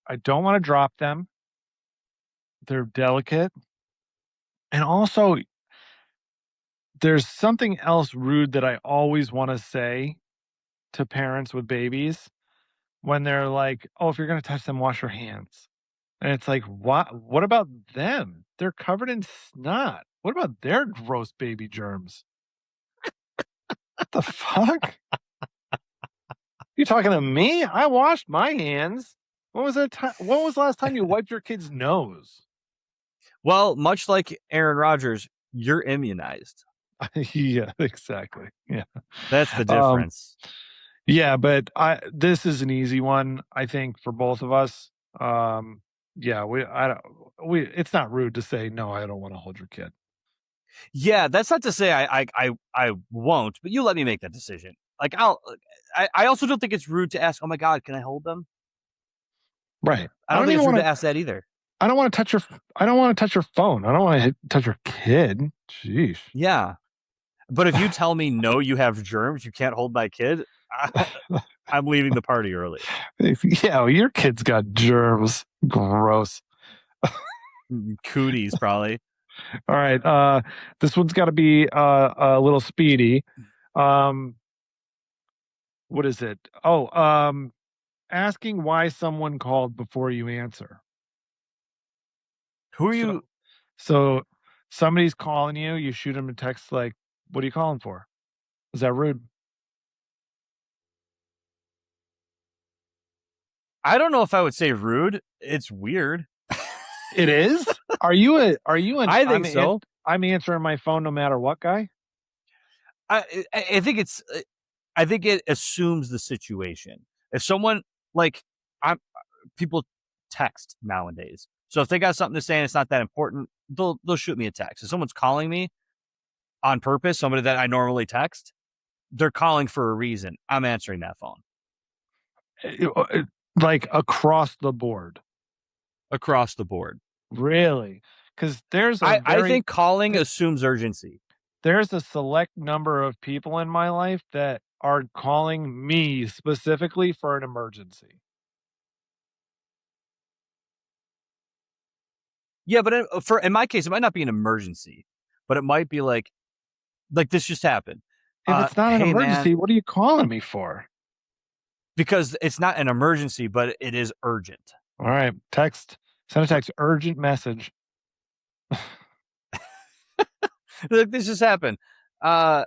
I don't want to drop them. They're delicate. And also there's something else rude that I always want to say to parents with babies when they're like, "Oh, if you're going to touch them, wash your hands." And it's like, what about them? They're covered in snot. What about their gross baby germs? What the fuck? You talking to me? I washed my hands. When was the last time you wiped your kid's nose? Well, much like Aaron Rodgers, you're immunized. Yeah, exactly. Yeah. That's the difference. Yeah, but this is an easy one, I think, for both of us. Yeah, it's not rude to say no, I don't want to hold your kid. Yeah, that's not to say I won't, but you let me make that decision. Like I also don't think it's rude to ask, "Oh my God, can I hold them?" Right. I don't think it's rude to ask that either. I don't want to touch your phone. I don't want to touch your kid. Jeez. Yeah. But if you tell me no, you have germs, you can't hold my kid, I'm leaving the party early. Yeah, well, your kid's got germs. Gross. Cooties, probably. All right. This one's got to be a little speedy. What is it? Oh, asking why someone called before you answer. Who are you? So somebody's calling you. You shoot them a text like, "What are you calling for?" Is that rude? I don't know if I would say rude. It's weird. It is? Are you an I think so. I'm answering my phone no matter what guy? I think it assumes the situation. If someone, like, people text nowadays. So if they got something to say and it's not that important, they'll shoot me a text. If someone's calling me on purpose, somebody that I normally text, they're calling for a reason. I'm answering that phone. Like across the board. Across the board. Really? Because I think calling assumes urgency. There's a select number of people in my life that are calling me specifically for an emergency. Yeah, but in my case, it might not be an emergency, but it might be like this just happened. If it's not an Hey, emergency, man, what are you calling me for? because it's not an emergency, but it is urgent. All right, send a text, urgent message. Like, this just happened. Like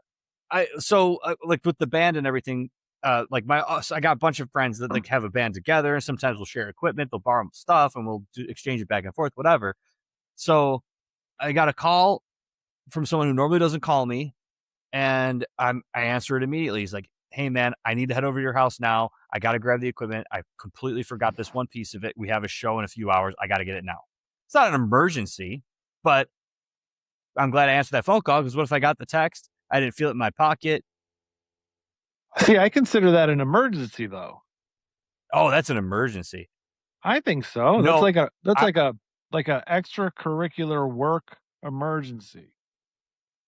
with the band and everything, like I got a bunch of friends that like have a band together, and sometimes we'll share equipment, they'll borrow stuff, and we'll exchange it back and forth, whatever. So I got a call from someone who normally doesn't call me, and I answer it immediately. He's like, "Hey, man, I need to head over to your house now. I got to grab the equipment. I completely forgot this one piece of it. We have a show in a few hours. I got to get it now." It's not an emergency, but I'm glad I answered that phone call, because what if I got the text? I didn't feel it in my pocket. See, I consider that an emergency, though. Oh, that's an emergency. I think so. No, that's like a extracurricular work emergency.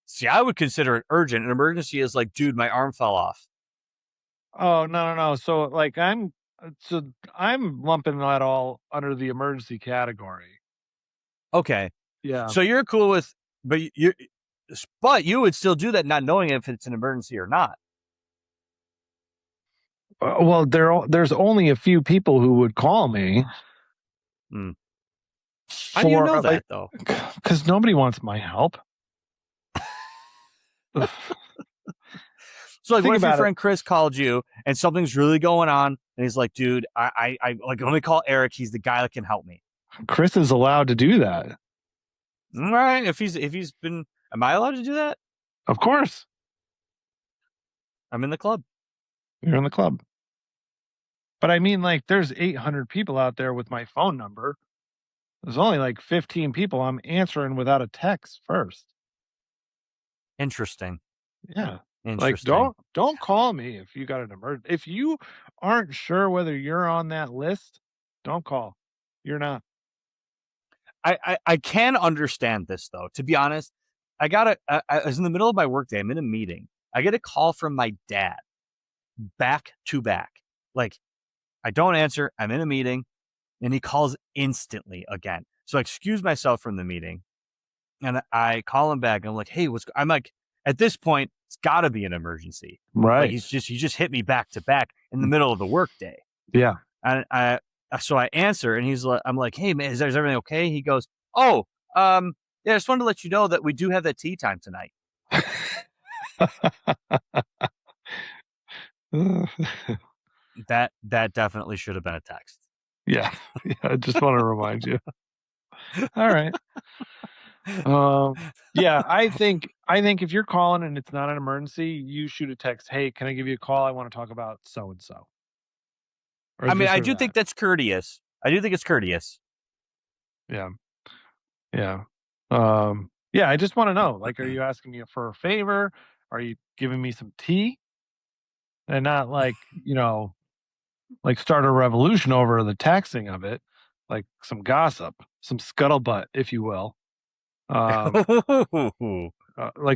See, I would consider it urgent. An emergency is like, dude, my arm fell off. Oh, no. So like I'm lumping that all under the emergency category. Okay. Yeah. So you're cool with, but you would still do that, not knowing if it's an emergency or not. Well, there's only a few people who would call me. How do you know that, though? Because nobody wants my help. So, like, what if your friend Chris called you and something's really going on, and he's like, dude, I like, let me call Erik. He's the guy that can help me. Chris is allowed to do that. All right. If he's been, am I allowed to do that? Of course. I'm in the club. You're in the club. But I mean, like, there's 800 people out there with my phone number. There's only like 15 people I'm answering without a text first. Interesting. Yeah. Interesting. Like, don't call me if you got an emergency. If you aren't sure whether you're on that list, don't call. You're not. I can understand this, though. To be honest, I was in the middle of my workday. I'm in a meeting. I get a call from my dad, back to back. Like, I don't answer. I'm in a meeting, and he calls instantly again. So I excuse myself from the meeting, and I call him back. And I'm like, hey, I'm like, at this point, it's got to be an emergency. Right. Like, he just hit me back to back in the middle of the workday. Yeah. And so I answer, and I'm like, hey, man, is everything okay? He goes, oh, yeah, I just wanted to let you know that we do have that tea time tonight. That definitely should have been a text. Yeah. I just want to remind you. All right. Yeah, I think if you're calling and it's not an emergency, you shoot a text. Hey, can I give you a call? I want to talk about so and so. I mean, I do think that's courteous. I do think it's courteous. Yeah. Yeah. Yeah, I just want to know, like, are you asking me for a favor? Are you giving me some tea? And not like, like start a revolution over the texting of it, like some gossip, some scuttlebutt, if you will. Like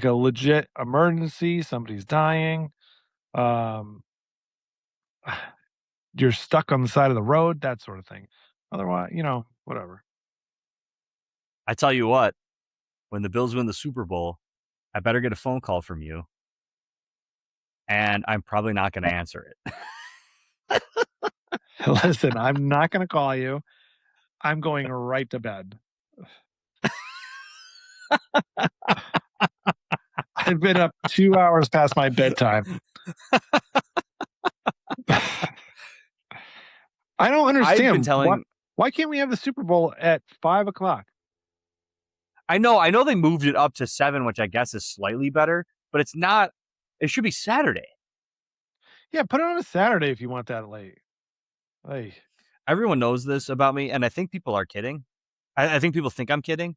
a legit emergency, somebody's dying. You're stuck on the side of the road, that sort of thing. Otherwise, whatever. I tell you what, when the Bills win the Super Bowl, I better get a phone call from you. And I'm probably not going to answer it. Listen, I'm not going to call you. I'm going right to bed. I've been up 2 hours past my bedtime. I don't understand. Why can't we have the Super Bowl at 5:00? I know they moved it up to 7, which I guess is slightly better, but it's not. It should be Saturday. Yeah, put it on a Saturday if you want that late. Hey. Everyone knows this about me, and I think people are kidding. I think people think I'm kidding.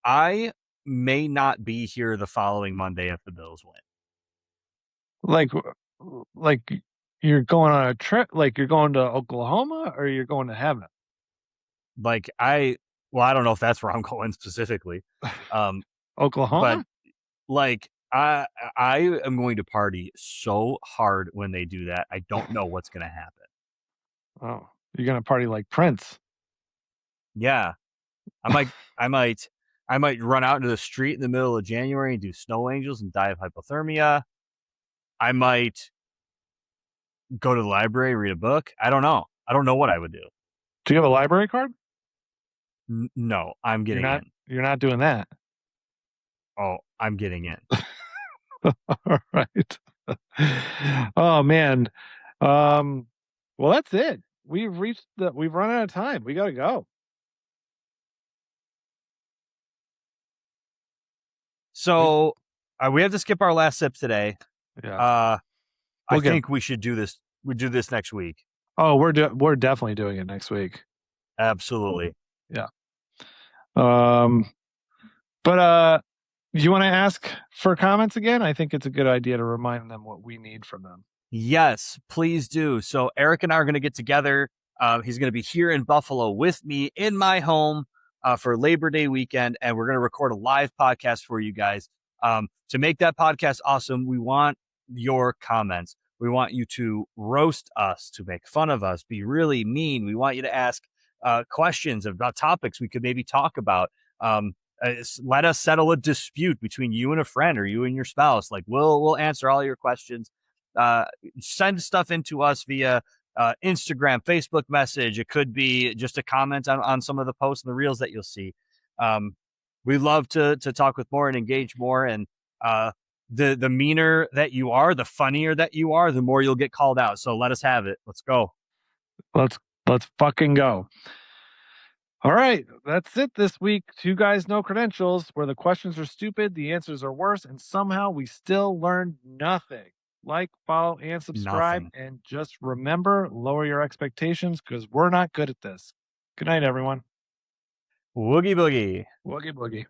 I may not be here the following Monday if the Bills win. Like you're going on a trip, like you're going to Oklahoma, or you're going to heaven? Like I don't know if that's where I'm going specifically. Oklahoma? But like I am going to party so hard when they do that. I don't know what's going to happen. Oh, you're gonna party like Prince. Yeah, I might run out into the street in the middle of January and do snow angels and die of hypothermia. I might go to the library, read a book. I don't know. I don't know what I would do. Do you have a library card? No, I'm getting in. You're not doing that. Oh, I'm getting in. All right. Oh man. Well, that's it. We've run out of time. We gotta go. So we have to skip our last sip today. Yeah. I think we should do this. We do this next week. Oh, we're definitely doing it next week. Absolutely. Yeah. But you want to ask for comments again? I think it's a good idea to remind them what we need from them. Yes, please do. So Erik and I are going to get together. He's going to be here in Buffalo with me in my home for Labor Day weekend, and we're going to record a live podcast for you guys. To make that podcast awesome, we want your comments. We want you to roast us, to make fun of us, be really mean. We want you to ask questions about topics we could maybe talk about. Let us settle a dispute between you and a friend or you and your spouse. Like we'll answer all your questions. Send stuff into us via Instagram, Facebook message. It could be just a comment on some of the posts and the reels that you'll see. We love to talk with more and engage more. And the meaner that you are, the funnier that you are, the more you'll get called out. So let us have it. Let's go. Let's fucking go. All right, that's it this week. Two Guys, No Credentials, where the questions are stupid, the answers are worse, and somehow we still learned nothing. Like, follow, and subscribe. Nothing. And just remember, lower your expectations because we're not good at this. Good night, everyone. Woogie boogie. Woogie boogie.